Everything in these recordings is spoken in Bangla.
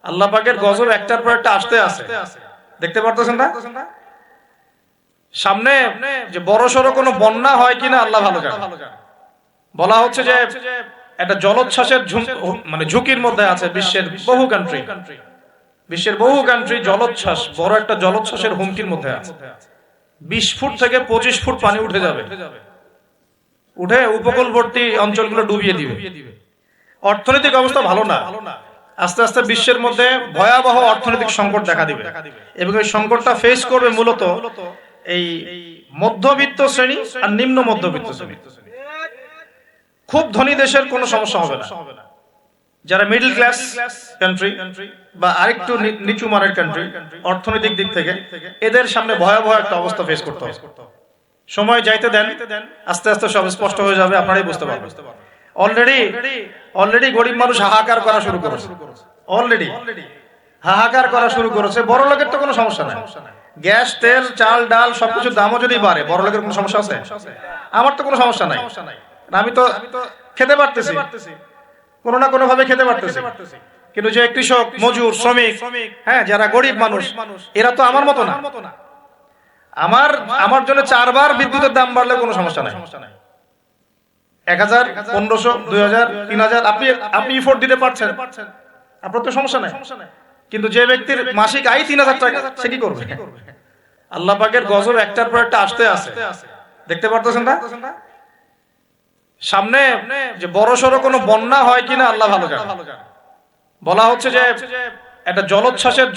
আল্লাহ পাকের গজব একটার পর একটা আসতে আছে, দেখতে পারতেছেন না? সামনে যে বড় সড়ো কোনো বন্যা হয় কিনা আল্লাহ ভালো জানে। বলা হচ্ছে যে একটা জলোচ্ছ্বাসের মানে ঝুঁকির মধ্যে আছে বিশ্বের বহু কান্ট্রি। বিশ্বের বহু কান্ট্রি জলোচ্ছ্বাস, বড় একটা জলোচ্ছ্বাসের হুমকির মধ্যে আছে। 20 ফুট থেকে 25 ফুট পানি উঠে যাবে, উঠে উপকূলবর্তী অঞ্চলগুলো ডুবিয়ে দিবে। অর্থনৈতিক অবস্থা ভালো না, আস্তে আস্তে বিশ্বের মধ্যে ভয়াবহ অর্থনৈতিক সংকট দেখা দিবে এবং এই সংকটটা ফেস করবে মূলত এই মধ্যবিত্ত শ্রেণী আর নিম্ন মধ্যবিত্ত শ্রেণী। খুব ধনী দেশের কোনো সমস্যা হবে না, যারা মিডল ক্লাস কান্ট্রি বা আরেকটু নিচু মানের কান্ট্রি অর্থনৈতিক দিক থেকে, এদের সামনে ভয়াবহ একটা অবস্থা ফেস করতে হবে। সময় যাইতে দেন, আস্তে আস্তে সব স্পষ্ট হয়ে যাবে, আপনারাই বুঝতে পারবেন। অলরেডি গরিব মানুষ হাহাকার করা শুরু করেছে, অলরেডি হাহাকার করা শুরু করেছে। বড় লোকের তো কোনো সমস্যা নাই, গ্যাস তেল চাল ডাল সবকিছুর দামও যদি বাড়ে, বড় লোকের কোনো সমস্যা আছে? আমার তো কোনো সমস্যা নাই, আমি তো খেতে পারতেছি, কোনো না কোনো ভাবে খেতে পারতেছি। কিন্তু যে কৃষক মজুর শ্রমিক, হ্যাঁ, যারা গরিব মানুষ, এরা তো আমার মতো না। আমার জন্য 4 বার বিদ্যুতের দাম বাড়লে কোনো সমস্যা নাই। 1000 1500 2000 3000 আপনি ইফোর্ট দিতে পারছেন, আপনার তো সমস্যা নাই। কিন্তু যে ব্যক্তির মাসিক আয় 3000 টাকা, সে কি করবে? আল্লাহ পাকের গজব একটার পর একটা আসতে আছে, দেখতে পারতেছেন না? সামনে যে বড় সড়ো কোনো বন্যা হয় কিনা আল্লাহ ভালো জানে। বলা হচ্ছে যে একটা জলোচ্ছ্বাসের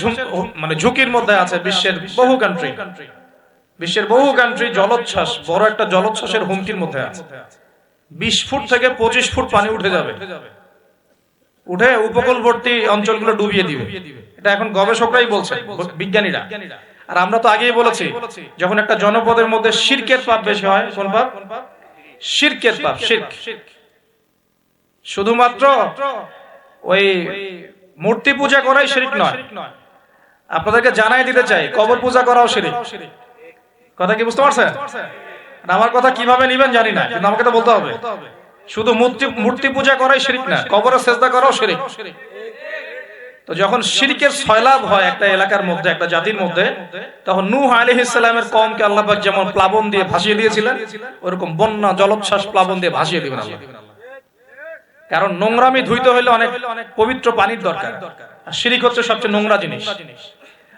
মানে ঝুঁকির মধ্যে আছে বিশ্বের বহু কান্ট্রি। বিশ্বের বহু কান্ট্রি জলোচ্ছ্বাস, বড় একটা জলোচ্ছ্বাসের হুমকির মধ্যে আছে। 20 ফুট থেকে 25 ফুট পানি উঠে যাবে, উঠে উপকূলবর্তী অঞ্চলগুলো ডুবিয়ে দিবে। এটা এখন গবেষকরাই বলছেন, বিজ্ঞানীরা। আর আমরা তো আগেই বলেছি, যখন একটা জনপদের মধ্যে শিরকের পাপ বেশি হয়, কোন পাপ? শিরকের পাপ। শিরক শুধুমাত্র ওই মূর্তি পূজা করাই শিরক নয়, আপনাদেরকে জানাই দিতে চাই, কবর পূজা করাও শিরক। কথা কি বুঝতে পারছেন? আমার কথা কিভাবে নিবেন জানি না, কিন্তু আমাকে তো বলতে হবে। শুধু মূর্তি পূজা করাই শিরক না, কবরে সেজদা করাও শিরক। তো যখন শিরকের সয়লাব হয় একটা এলাকার মধ্যে, একটা জাতির মধ্যে, তখন নূহ আলাইহিস সালামের কওমকে আল্লাহ পাক যেমন প্লাবন দিয়ে ভাসিয়ে দিয়েছিলেন, ওরকম বন্যা জলোচ্ছ্বাস প্লাবন দিয়ে ভাসিয়ে দিবেন আল্লাহ। কারণ নোংরামি ধুইতে হলে অনেক পবিত্র পানির দরকার, আর শিরক হচ্ছে সবচেয়ে নোংরা জিনিস।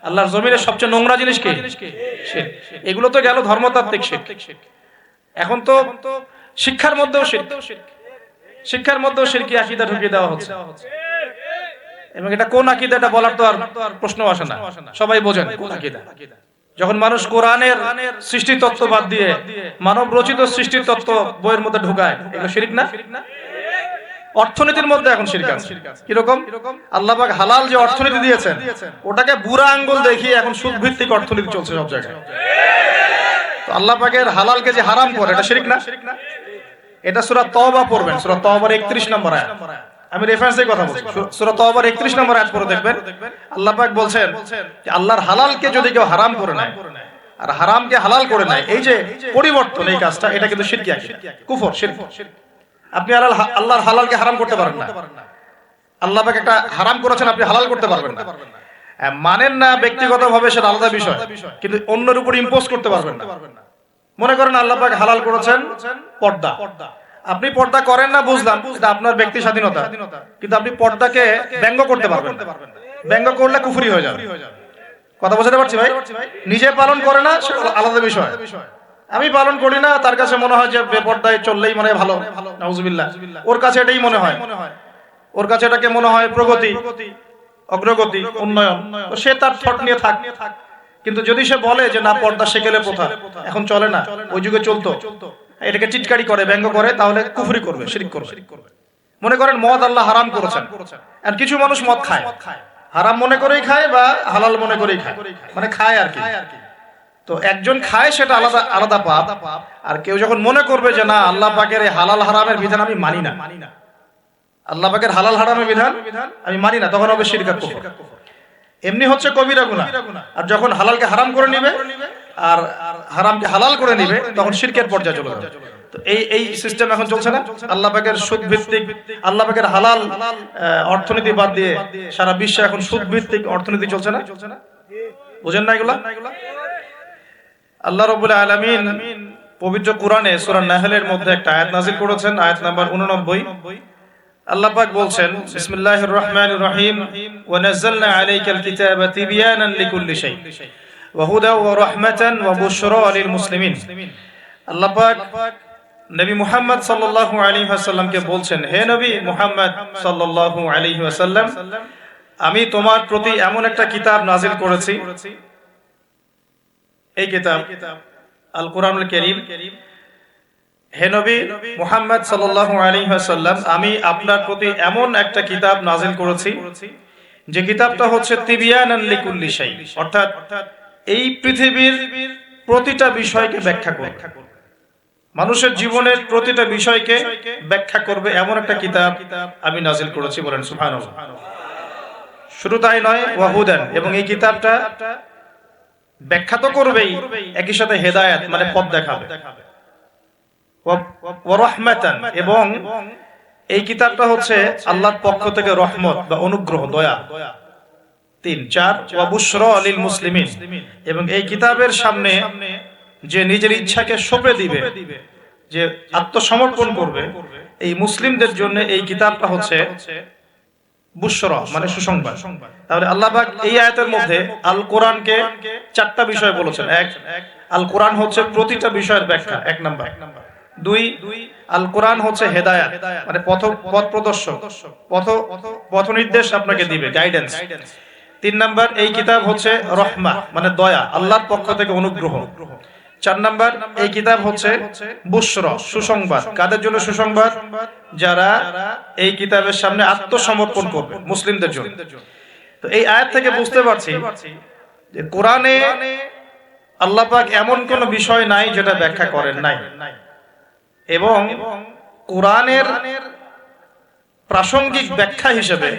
আল্লাহর জমিনের সবচেয়ে নোংরা জিনিস কি? শিরক। এগুলো তো গেল ধর্মতাত্ত্বিক শিরক। এখন তো শিক্ষার মধ্যেও শিরক, শিক্ষার মধ্যেও শিরকি আকীদা ঢুকিয়ে দেওয়া হচ্ছে। এবং এটা কোন আকীদা, এটা বলার তো আর প্রশ্ন আসে না, সবাই বোঝেন কোন আকীদা। যখন মানুষ কোরআনের সৃষ্টি তত্ত্ব বাদ দিয়ে মানব রচিত সৃষ্টি তত্ত্ব বইয়ের মধ্যে ঢুকায়, এগুলো শিরক না? অর্থনীতির মধ্যে এখন শিরক আছে। কিরকম? আল্লাহ পাক হালাল যে অর্থনীতি দিয়েছেন, ওটাকে বুড়া আঙ্গুল দেখিয়ে এখন সুদ ভিত্তিক অর্থনীতি চলছে সব জায়গায়। তো আল্লাহ পাকের হালালকে যে হারাম করে, এটা শিরক না? এটা সূরা তওবা পড়বেন, সূরা তওবার 31 নম্বর আয়াত। আমি রেফারেন্সের কথা বলছি, সূরা তওবার 31 নম্বর আয়াত পড়ে দেখবেন। আল্লাহ পাক বলছেন যে আল্লাহর হালালকে যদি কেউ হারাম করে নেয় আর হারামকে হালাল করে নেয়, এই যে পরিবর্তন, এই কাজটা, এটা কিন্তু শিরকি আকীদা, কুফর, শিরক। আপনি আল্লাহর হালালকে হারাম করতে পারেন না। আল্লাহ পাক একটা হারাম করেছেন, আপনি হালাল করতে পারবেন না। মানেন না ব্যক্তিগতভাবে, সেটা আলাদা বিষয়, কিন্তু অন্যের উপর ইম্পোজ করতে পারবেন না। মনে করেন আল্লাহ পাক হালাল করেছেন পর্দা, আপনি পর্দা করেন না, বুঝলাম, এটা আপনার ব্যক্তি স্বাধীনতা, কিন্তু আপনি পর্দাকে ব্যঙ্গ করতে পারবেন না। ব্যঙ্গ করলে কুফরি হয়ে যাবে। কথা বুঝতে পারছি ভাই? নিজে পালন করে না, সেটা আলাদা বিষয়। আমি পালন করি না, তার কাছে মনে হয় যে বেপর্দায় চললেই মানে ভালো, নাউজুবিল্লাহ। ওর কাছে এটাই মনে হয়, ওর কাছে এটাকে মনে হয় প্রগতি, অগ্রগতি, উন্নয়ন। তো সে তার থট নিয়ে থাক। কিন্তু যদি সে বলে যে না, পর্দা সেকেলে প্রথা, এখন চলে না, ওই যুগে চলতো, এটাকে টিটকারি করে, ব্যঙ্গ করে, তাহলে কুফরি করবে, শিরক করবে। মনে করেন মদ আল্লাহ হারাম করেছেন, আর কিছু মানুষ মদ খায়, হারাম মনে করেই খায় বা হালাল মনে করেই খায়, মানে খায় আর কি। তো একজন খায়, সেটা আলাদা আলাদা পাপ। আর কেউ যখন মনে করবে যে না, আল্লাহ পাকের এই হালাল হারামের বিধান আমি মানি না, আল্লাহ পাকের হালাল হারামের বিধান আমি মানি না, তখন হবে শিরক আর কুফর। এমনি হচ্ছে কবিরা গুনাহ। আর যখন হালালকে হারাম করে নিবে আর হারামকে হালাল করে নিবে, তখন শিরকের পর্যায়ে চলে যাবে। তো এই সিস্টেম এখন চলছে না। আল্লাহ পাকের সুদ ভিত্তিক, আল্লাহ পাকের হালাল অর্থনীতি বাদ দিয়ে সারা বিশ্বে এখন সুদ ভিত্তিক অর্থনীতি চলছে না? বুঝেন না এগুলা? আল্লাহ রাব্বুল আলামিন পবিত্র কোরআনে সূরা নাহলের মধ্যে একটা আয়াত নাযিল করেছেন, আয়াত নাম্বার 89। আল্লাহ পাক বলছেন, বিসমিল্লাহির রহমানির রহিম, ওয়া নাযালনা আলাইকাল কিতাবা তিবয়ানান লিকুল্লি শাই ওয়া হুদা ওয়া রাহমাতান ওয়া বুশরা লিল মুসলিমিন। আল্লাহ পাক নবী মুহাম্মদ সাল্লাল্লাহু আলাইহি ওয়াসাল্লামকে বলছেন, হে নবী মুহাম্মদ সাল্লাল্লাহু আলাইহি ওয়াসাল্লাম, আমি তোমার প্রতি এমন একটা কিতাব নাযিল করেছি, এই কিতাব আল কোরআনুল কারীম। হে নবী মুহাম্মদ সাল্লাল্লাহু আলাইহি ওয়াসাল্লাম, আমি আপনার প্রতি এমন একটা কিতাব নাযিল করেছি যে কিতাবটা হচ্ছে তিবয়ানান লিকুল্লি শাই, অর্থাৎ এই পৃথিবীর প্রতিটা বিষয়কে ব্যাখ্যা করবে, মানুষের জীবনের প্রতিটা বিষয়কে ব্যাখ্যা করবে এমন একটা কিতাব আমি নাযিল করেছি। বলেন সুবহানাল্লাহ। শুধু তাই নয়, ওয়া হুদান, এবং এই কিতাবটা ব্যাখ্যা তো করবেই, একই সাথে হেদায়েত মানে পথ দেখাবে, ওয়া রাহমাতান, এবং এই কিতাবটা হচ্ছে আল্লাহর পক্ষ থেকে রহমত বা অনুগ্রহ, দয়া। 3 4 ওয়া বুশরা লিল মুসলিমিন, এবং এই কিতাবের সামনে যে নিজের ইচ্ছাকে সঁপে দিবে, যে আত্মসমর্পণ করবে, এই মুসলিমদের জন্য এই কিতাবটা হচ্ছে বুশরা মানে সুসংবাদ। তাহলে আল্লাহ পাক এই আয়াতের মধ্যে আল কোরআনকে 4টা বিষয় বলেছেন। 1, আল কোরআন হচ্ছে প্রতিটা বিষয়ের ব্যাখ্যা, 1 নাম্বার। 2, আল কোরআন হচ্ছে হেদায়েত মানে পথ প্রদর্শক, পথ নির্দেশ আপনাকে দিবে, গাইডেন্স। 3 নাম্বার, এই কিতাব হচ্ছে রহমা মানে দয়া, আল্লাহর পক্ষ থেকে অনুগ্রহ। 4 নাম্বার, এই কিতাব হচ্ছে বুশরা সুসংবাদ। কাদের জন্য সুসংবাদ? যারা এই কিতাবের সামনে আত্মসমর্পণ করবে, মুসলিমদের জন্য। তো এই আয়াত থেকে বুঝতে পারছি যে কোরআনে আল্লাহ পাক এমন কোন বিষয় নাই যেটা ব্যাখ্যা করেন নাই, এবং কোরআনের প্রাসঙ্গিক ব্যাখ্যা হিসেবে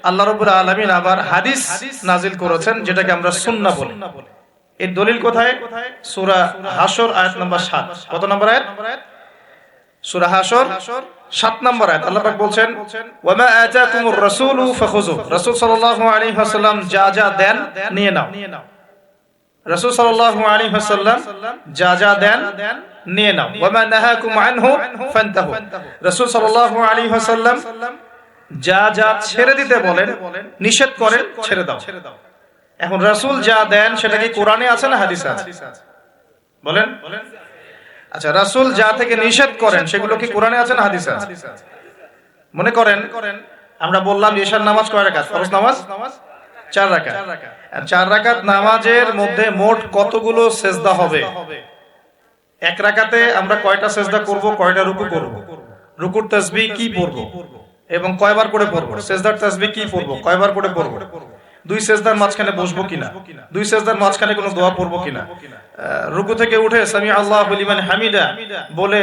আল্লাহ রাব্বুল আলামিন আবার হাদিস নাযিল করেছেন, যেটাকে আমরা সুন্নাহ বলি। এর দলিল কোথায়? সূরা হাশর আয়াত নাম্বার 7। কত নম্বর আয়াত? সূরা হাশর 7 নম্বর আয়াত। আল্লাহ পাক বলছেন, ওয়া মা আতাকুমুর রাসূলু ফাখুযু, রাসূল সাল্লাল্লাহু আলাইহি ওয়াসাল্লাম যা যা দেন নিয়ে নাও। রাসূল সাল্লাল্লাহু আলাইহি ওয়াসাল্লাম যা যা দেন নিয়ে নাও। ওয়া মা নাহাকুম আনহু ফান্তাহু, রাসূল সাল্লাল্লাহু আলাইহি ওয়াসাল্লাম যা যা ছেড়ে দিতে বলেন, নিষেধ করেন, ছেড়ে দাও। এখন রাসূল যা দেন সেটা কি কোরআনে আছে না হাদিসে আছে? বলেন। আচ্ছা, রাসূল যা থেকে নিষেধ করেন সেগুলো কি কোরআনে আছে না হাদিসে আছে? মনে করেন আমরা বললাম ঈশার নামাজ কয় রাকাত? ফরজ নামাজ 4 রাকাত। 4 রাকাত নামাজের মধ্যে মোট কতগুলো সেজদা হবে? 1 রাকাতে আমরা কয়টা সেজদা করব, কয়টা রুকু করব, রুকুর তাসবিহ কি পড়ব এবং কয়বার করে পড়ব, সেজদার তাসবিহ কি পড়ব, কয়বার করে পড়ব, 2 সেজদার মাঝখানে বসবো কিনা, 2 সেজদার মাঝখানে কোনো দোয়া পড়বো কিনা, রুকু থেকে উঠে সামি আল্লাহু লিমান হামিদা বলে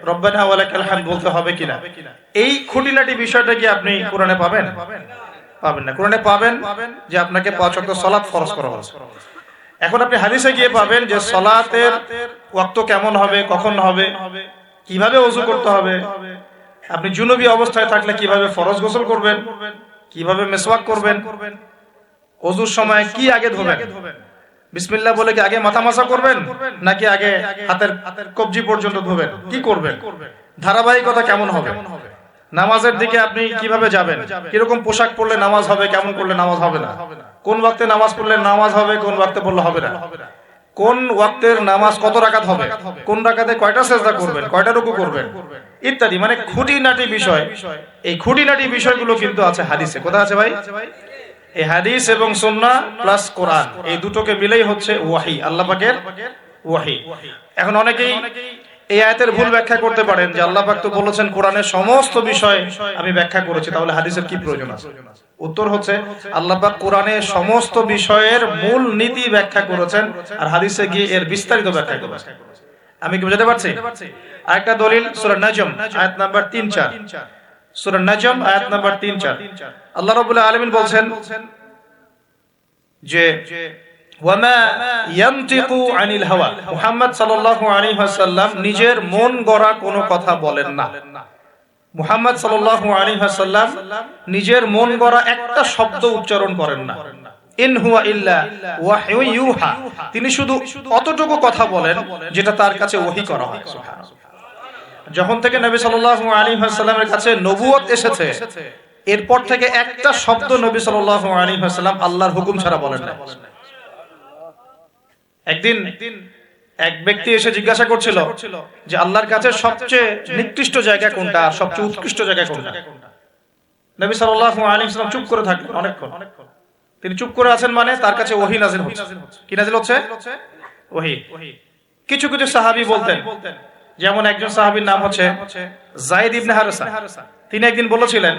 রব্বানা ওয়া লাকাল হামদ বলতে হবে কিনা, এই খুঁটিনাটি বিষয়টা কি আপনি কোরআনে পাবেন? পাবেন না। কোরআনে পাবেন যে আপনাকে 5 ওয়াক্ত সালাত ফরজ করা হয়েছে। এখন আপনি হাদিসে গিয়ে পাবেন যে সালাতের ওয়াক্ত কেমন হবে, কখন হবে, কিভাবে ওযু করতে হবে, আপনি জুনুবী অবস্থায় থাকলে কিভাবে ফরজ গোসল করবেন, কিভাবে মিসওয়াক করবেন, ওযুর সময় কি আগে ধোবেন, বিসমিল্লাহ বলে কি আগে মাথা মাসা করবেন নাকি আগে হাতের কবজি পর্যন্ত ধোবেন, কি করবেন, ধারাবাহিকতা কেমন হবে, নামাজের দিকে আপনি কিভাবে যাবেন, কিরকম পোশাক পরলে নামাজ হবে, কেমন করলে নামাজ হবে না, কোন ওয়াক্তে নামাজ পড়লে নামাজ হবে, কোন ওয়াক্তে পড়লে হবে না, কোন ওয়াক্তের নামাজ কত রাকাত হবে, কোন রাকাতে কয়টা সিজদা করবেন, কয়টা রুকু করবেন ইত্যাদি, মানে খুঁটিনাটি বিষয়। এই খুঁটিনাটি বিষয়গুলো কিন্তু আছে হাদিসে। কোথায় আছে ভাই? এই হাদিস এবং সুন্নাহ প্লাস কোরআন, এই দুটোকে মিলেই হচ্ছে ওয়াহি, আল্লাহ পাকের ওয়াহি। এখন অনেকেই এই আয়াতের ভুল ব্যাখ্যা করতে পারেন যে আল্লাহ পাক তো বলেছেন কোরআনের সমস্ত বিষয় আমি ব্যাখ্যা করেছি, তাহলে হাদিসের কি প্রয়োজন আছে? উত্তর হচ্ছে আল্লাহ পাক কোরআনের সমস্ত বিষয়ের মূল নীতি ব্যাখ্যা করেছেন, আর হাদিসে গিয়ে এর বিস্তারিত ব্যাখ্যা করেছেন। আমি কি বুঝাতে পারছি? আরেকটা দলিল সূরা নাজম আয়াত নাম্বার 3-4, সূরা নাজম আয়াত নাম্বার 3-4 আল্লাহ রাব্বুল আলামিন বলছেন যে ওয়ামা ইয়ানতিকু আনিল হাওয়া, মুহাম্মদ সাল্লাল্লাহু আলাইহি ওয়াসাল্লাম নিজের মন গড়া কোনো কথা বলেন না। মুহাম্মদ সাল্লাল্লাহু আলাইহি ওয়াসাল্লাম নিজের মন গড়া একটা শব্দ উচ্চারণ করেন না। ইন হুয়া ইল্লা ওয়াহয়ু ইউহা, তিনি শুধু অতটুকু কথা বলেন যেটা তার কাছে ওহী করা হয়। সুবহানাল্লাহ। যখন থেকে নবী সাল্লাল্লাহু আলাইহি ওয়াসাল্লামের কাছে নবুয়ত এসেছে, এরপর থেকে একটা শব্দ নবী সাল্লাল্লাহু আলাইহি ওয়াসাল্লাম আল্লাহর হুকুম ছাড়া বলেন না। একদিন এক ব্যক্তি এসে জিজ্ঞাসা করছিল যে আল্লাহর কাছে সবচেয়ে নিকৃষ্ট জায়গা কোনটা আর সবচেয়ে উৎকৃষ্ট জায়গা কোনটা। নবী সাল্লাল্লাহু আলাইহি ওয়াসাল্লাম চুপ করে থাকলেন অনেকক্ষণ। তিনি চুপ করে আছেন মানে তার কাছে ওহী নাযিল হচ্ছে। কি নাযিল হচ্ছে? ওহী। কিছু কিছু সাহাবী বলতেন, যেমন একজন সাহাবীর নাম হচ্ছে যায়েদ ইবনে হারেসা। তিনি একদিন বলেছিলেন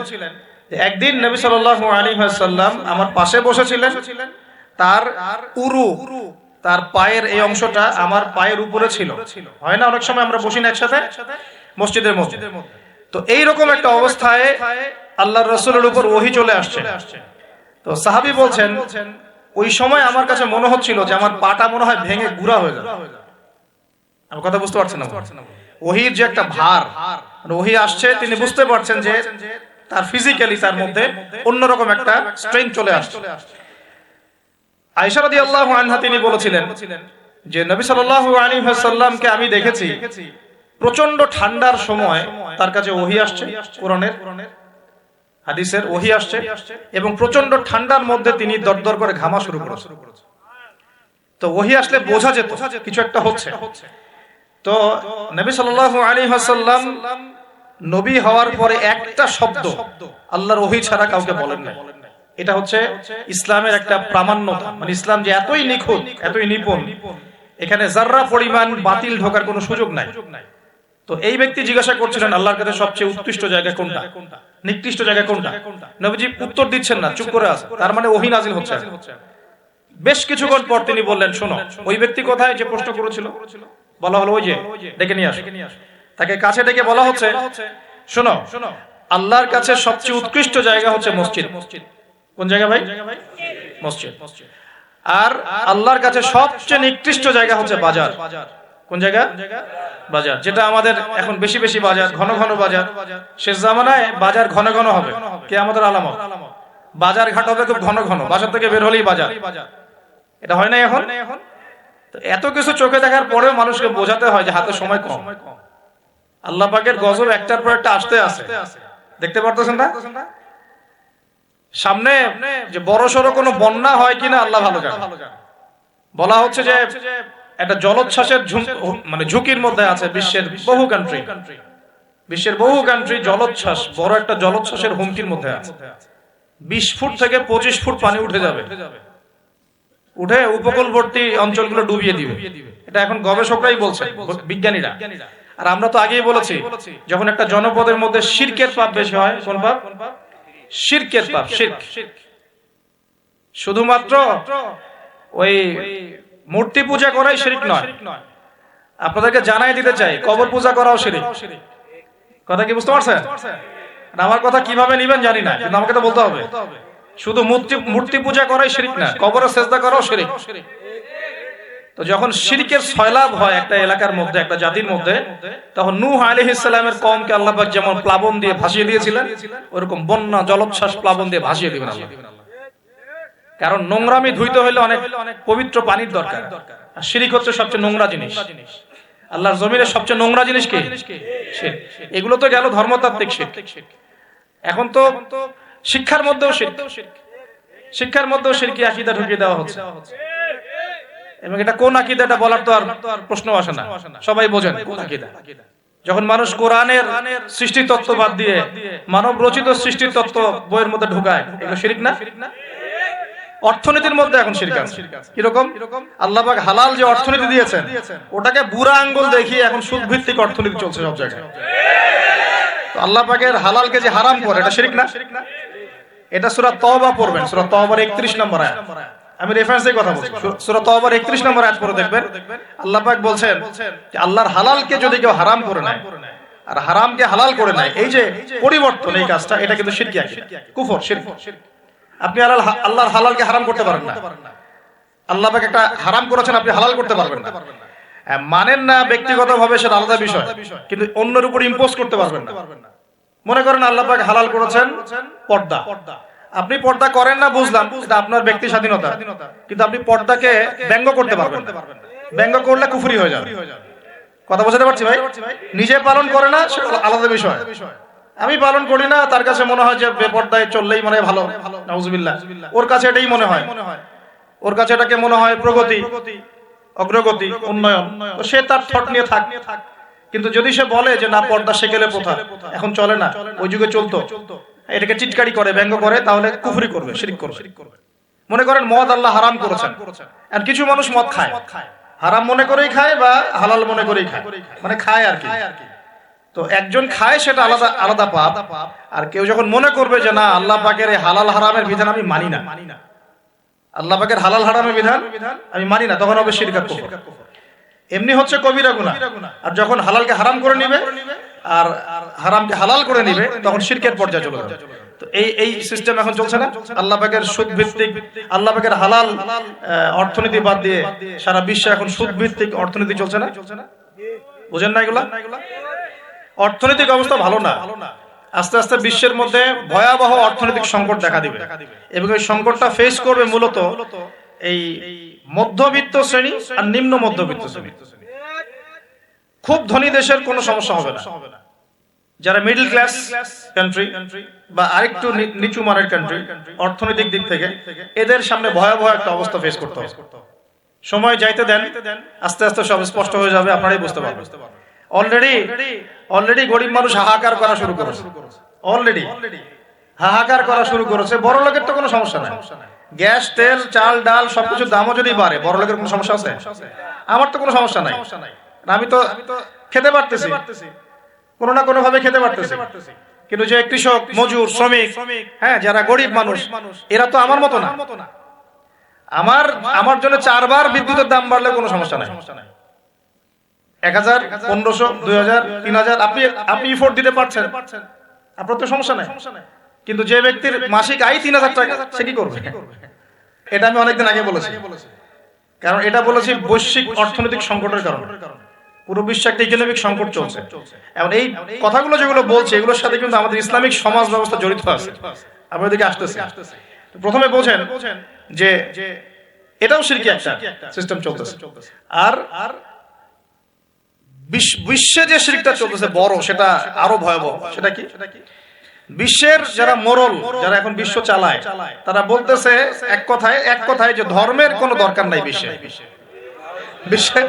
যে একদিন নবী সাল্লাল্লাহু আলাইহি ওয়াসাল্লাম আমার পাশে বসেছিলেন, তার উরু, তার পায়ের এই অংশটা আমার পায়ের উপরে ছিল। হয় না অনেক সময় আমরা বসি না একসাথে মসজিদের মধ্যে, তো এইরকম একটা অবস্থায় আল্লাহর রাসূলের উপর ওহী চলে আসছে। তো সাহাবী বলছেন ওই সময় আমার কাছে মনে হচ্ছিল যে আমার পাটা মনে হয় ভেঙে গুঁড়া হয়ে যাবে। আমার কথা বুঝতে পারছেন না? ওহীর যে একটা ভার, ওহী আসছে, তিনি বুঝতে পারছেন যে তার ফিজিক্যালি তার মধ্যে অন্যরকম একটা স্ট্রেংথ চলে আসছে। আয়েশা রাদিয়াল্লাহু আনহা তিনি বলেছিলেন যে নবী সাল্লাল্লাহু আলাইহি ওয়াসাল্লামকে আমি দেখেছি প্রচন্ড ঠান্ডার সময় তার কাছে ওহী আসছে, কোরআনের হাদিসের ওহী আসছে, এবং প্রচন্ড ঠান্ডার মধ্যে তিনি দরদর করে ঘামা শুরু করেছেন। তো ওহী আসলে বোঝা যেত কিছু একটা হচ্ছে। তো নবী সাল্লাল্লাহু আলাইহি ওয়াসাল্লাম নবী হওয়ার পরে একটা শব্দ আল্লাহর ওহী ছাড়া কাউকে বলেন না। এটা হচ্ছে ইসলামের একটা প্রামাণ্যতা, মানে ইসলাম যে এতই নিখুঁত, এতই নিপুণ, এখানে যাররা পরিমাণ বাতিল ঢোকার কোনো সুযোগ নাই। তো এই ব্যক্তি জিজ্ঞাসা করছিলেন আল্লাহর কাছে সবচেয়ে উৎকৃষ্ট জায়গা কোনটা, নিকৃষ্ট জায়গা কোনটা। নবীজি উত্তর দিচ্ছেন না, চুপ করে আছে। তার মানে ওহী নাযিল হচ্ছে। বেশ কিছুক্ষণ পর তিনি বললেন, শোনো, ওই ব্যক্তি কোথায় যে প্রশ্ন করেছিল? বলা হলো ওই যে, ডেকে নিয়ে আসো। তাকে কাছে ডেকে বলা হচ্ছে, শোনো, আল্লাহর কাছে সবচেয়ে উৎকৃষ্ট জায়গা হচ্ছে মসজিদ। কোন জায়গা ভাই? মসজিদ। আর আল্লাহর কাছে সবচেয়ে নিকৃষ্ট জায়গা হচ্ছে বাজার। কোন জায়গা? বাজার। যেটা আমাদের এখন বেশি বেশি বাজার, ঘন ঘন বাজার। শেষ জামানায় বাজার ঘন ঘন হবে, কিয়ামতের আলামত। বাজার ঘাট হবে খুব ঘন ঘন, বাসা থেকে বের হলেই বাজার। এটা হয় না এখন? তো এত কিছু চোখে দেখার পরেও মানুষকে বোঝাতে হয় যে হাতে সময় কম। আল্লাহ পাকের গজব একটার পর একটা আসতে আছে, দেখতে পারতেছেন না? সামনে যে বড় সড়ো কোনো বন্যা হয় কিনা আল্লাহ ভালো জানেন। বলা হচ্ছে যে একটা জলোচ্ছ্বাসের মানে ঝুঁকির মধ্যে আছে বিশ্বের বহু কান্ট্রি। বিশ্বের বহু কান্ট্রি জলোচ্ছ্বাস, বড় একটা জলোচ্ছ্বাসের হুমকির মধ্যে আছে। 20 ফুট থেকে 25 ফুট পানি উঠে যাবে, উঠে উপকূলবর্তী অঞ্চলগুলো ডুবিয়ে দিবে। এটা এখন গবেষকরাই বলছেন, বিজ্ঞানীরা। আর আমরা তো আগেই বলেছি, যখন একটা জনপদের মধ্যে শিরকের পাপ বেশি হয়, কোন পাপ? শিরকের পাপ। শিরক শুধুমাত্র ওই মূর্তি পূজা করাই শিরক নয়। আপনাদেরকে জানাই দিতে চাই, কবর পূজা করাও শিরক। কথা কি বুঝতে পারছেন? আমার কথা কিভাবে নিবেন জানি না, কিন্তু আমাকে তো বলতে হবে। শুধু মূর্তি পূজা করাই শিরক না, কবরে সেজদা করাও শিরক। তো যখন শিরকের সয়লাব হয় একটা এলাকার মধ্যে, একটা জাতির মধ্যে, তখন নূহ আলাইহিস সালামের কওমকে আল্লাহ পাক যেমন প্লাবন দিয়ে ভাসিয়ে দিয়েছিলেন, ওরকম বন্যা জলোচ্ছ্বাস প্লাবন দিয়ে ভাসিয়ে দিবেন আল্লাহ। কারণ নোংরামি ধুইতে হলে অনেক পবিত্র পানির দরকার, আর শিরক হচ্ছে সবচেয়ে নোংরা জিনিস। আল্লাহর জমিনের সবচেয়ে নোংরা জিনিস কি? শিরক। এগুলো তো গেল ধর্মতাত্ত্বিক শিরক। এখন তো শিক্ষার মধ্যেও শিরক, শিক্ষার মধ্যেও শিরকি আকীদা ঢুকিয়ে দেওয়া হচ্ছে। এবং এটা কোন আকীদা, এটা বলার তো আর প্রশ্ন আসে না, সবাই বোঝেন কোন আকীদা। যখন মানুষ কোরআনের সৃষ্টি তত্ত্ব বাদ দিয়ে মানব রচিত সৃষ্টি তত্ত্ব বইয়ের মধ্যে ঢুকায়, এগুলো শিরক না? অর্থনীতির মধ্যে এখন শিরক আছে। কিরকম? আল্লাহ পাক হালাল যে অর্থনীতি দিয়েছেন, ওটাকে বুড়া আঙ্গুল দেখিয়ে এখন সুদ ভিত্তিক অর্থনীতি চলছে সব জায়গায়। তো আল্লাহ পাকের হালালকে যে হারাম করে, এটা শিরক না? এটা সূরা তওবা পড়বেন, সূরা তওবার 31 নম্বর আয়াত। আমি রেফারেন্সের কথা বলছি, সূরা তওবার 31 নম্বর আয়াত পড়ে দেখবেন। আল্লাহ পাক বলছেন যে আল্লাহর হালালকে যদি কেউ হারাম করে নেয় আর হারামকে হালাল করে নেয়, এই যে পরিবর্তন, এই কাজটা, এটা কিন্তু শিরকি আকীদা, কুফর, শিরক। আপনি আল্লাহর হালালকে হারাম করতে পারেন না, আল্লাহ পাক একটা হারাম করেছেন, আপনি হালাল করতে পারবেন না। মানেন না ব্যক্তিগতভাবে সেটা আলাদা বিষয়, কিন্তু অন্যের উপর ইম্পোজ করতে পারবেন না। মনে করেন আল্লাহ পাক হালাল করেছেন পর্দা, আপনি পর্দা করেন না বুঝলাম, এটা আপনার ব্যক্তি স্বাধীনতা, কিন্তু আপনি পর্দাকে ব্যঙ্গ করতে পারবেন না। ব্যঙ্গ করলে কুফরি হয়ে যাবে। কথা বোঝাতে পারছি ভাই? নিজে পালন করে না সেটা আলাদা বিষয়, আমি পালন করি না, তার কাছে মনে হয় যে বেপর্দায় চললেই মানে ভালো, নাউজুবিল্লাহ, ওর কাছে এটাই মনে হয়, ওর কাছে এটাকে মনে হয় প্রগতি, অগ্রগতি, উন্নয়ন, তো সে তার থট নিয়ে থাক। কিন্তু যদি সে বলে যে না পর্দা সেকেলে প্রথা এখন চলে না, ওই যুগে চলতো, এটাকে চিৎকারি করে ব্যঙ্গ করে, তাহলে কুফরি করবে, শিরক করবে। মনে করেন মদ আল্লাহ হারাম করেছেন, আর কিছু মানুষ মদ খায়, হারাম মনে করেই খায় বা হালাল মনে করেই খায়, মানে খায় আর কি। তো একজন খায় সেটা আলাদা আলাদা পাপ, আর কেউ যখন মনে করবে যে না আল্লাহ পাকের এই হালাল হারামের বিধান আমি মানি না, আল্লাহ পাকের হালাল হারামের বিধান আমি মানি না, তখন হবে শিরক আর কুফর। এমনি হচ্ছে কবিরা গুনাহ। আর যখন হালালকে হারাম করে নিবে আর হারামকে হালাল করে নিবে, তখন শিরকের পর্যায়ে চলে যাবে। তো এই সিস্টেম এখন চলছে না। আল্লাহ পাকের সুদ ভিত্তিক, আল্লাহ পাকের হালাল অর্থনীতি বাদ দিয়ে সারা বিশ্বে এখন সুদ ভিত্তিক অর্থনীতি চলছে না? বুঝেন না এগুলা? অর্থনৈতিক অবস্থা ভালো না, আস্তে আস্তে বিশ্বের মধ্যে ভয়াবহ অর্থনৈতিক সংকট দেখা দিবে, এবং এই সংকটটা ফেস করবে মূলত এই মধ্যবিত্ত শ্রেণী আর নিম্ন মধ্যবিত্ত শ্রেণী। খুব ধনী দেশের কোনো সমস্যা হবে না, যারা মিডল ক্লাস কান্ট্রি বা আরেকটু নিচু মানের কান্ট্রি অর্থনৈতিক দিক থেকে, এদের সামনে ভয়াবহ একটা অবস্থা ফেস করতে হবে। সময় যাইতে দেন, আস্তে আস্তে সব স্পষ্ট হয়ে যাবে, আপনারাই বুঝতে পারবেন। অলরেডি গরিব মানুষ হাহাকার করা শুরু করেছে, অলরেডি হাহাকার করা শুরু করেছে। বড় লোকের তো কোনো সমস্যা নাই, গ্যাস তেল চাল ডাল সবকিছুর দামও যদি বাড়ে, বড় লোকের কোনো সমস্যা আছে? আমার তো কোনো সমস্যা নাই, আমি তো খেতে পারতেছি, কোনো না কোনো ভাবে খেতে পারতেছি। কিন্তু যে কৃষক, মজুর, শ্রমিক, হ্যাঁ, যারা গরিব মানুষ, এরা তো আমার মতো না। আমার জন্য 4 বার বিদ্যুতের দাম বাড়লে কোনো সমস্যা নাই, 1000, 1500, 2000, 3000 আপনি ইফোর্ট দিতে পারছেন, আপনার তো সমস্যা নাই। কিন্তু যে ব্যক্তির মাসিক আয় 3000 টাকা, সে কি করবে? এটা আমি অনেকদিন আগে বলেছি, কারণ এটা বলেছি বৈশ্বিক অর্থনৈতিক সংকটের কারণে। পুরো বিশ্বে একটা ইকোনমিক সংকট চলছে। এবং এই কথাগুলো যেগুলো বলছে, এগুলোর সাথে কিন্তু আমাদের ইসলামিক সমাজ ব্যবস্থা জড়িত আছে। আমরা এদিকে আসতেছি। প্রথমে বোঝেন যে এটাও শিরকি একটা সিস্টেম চলতেছে। আর বিশ্বে যে শিরকটা চলতেছে বড়, সেটা আরো ভয়াবহ। সেটা কি? বিশ্বের যারা মোরল, যারা এখন বিশ্ব চালায়, তারা বলতেছে এক কথায় যে ধর্মের কোনো দরকার নাই বিশ্বে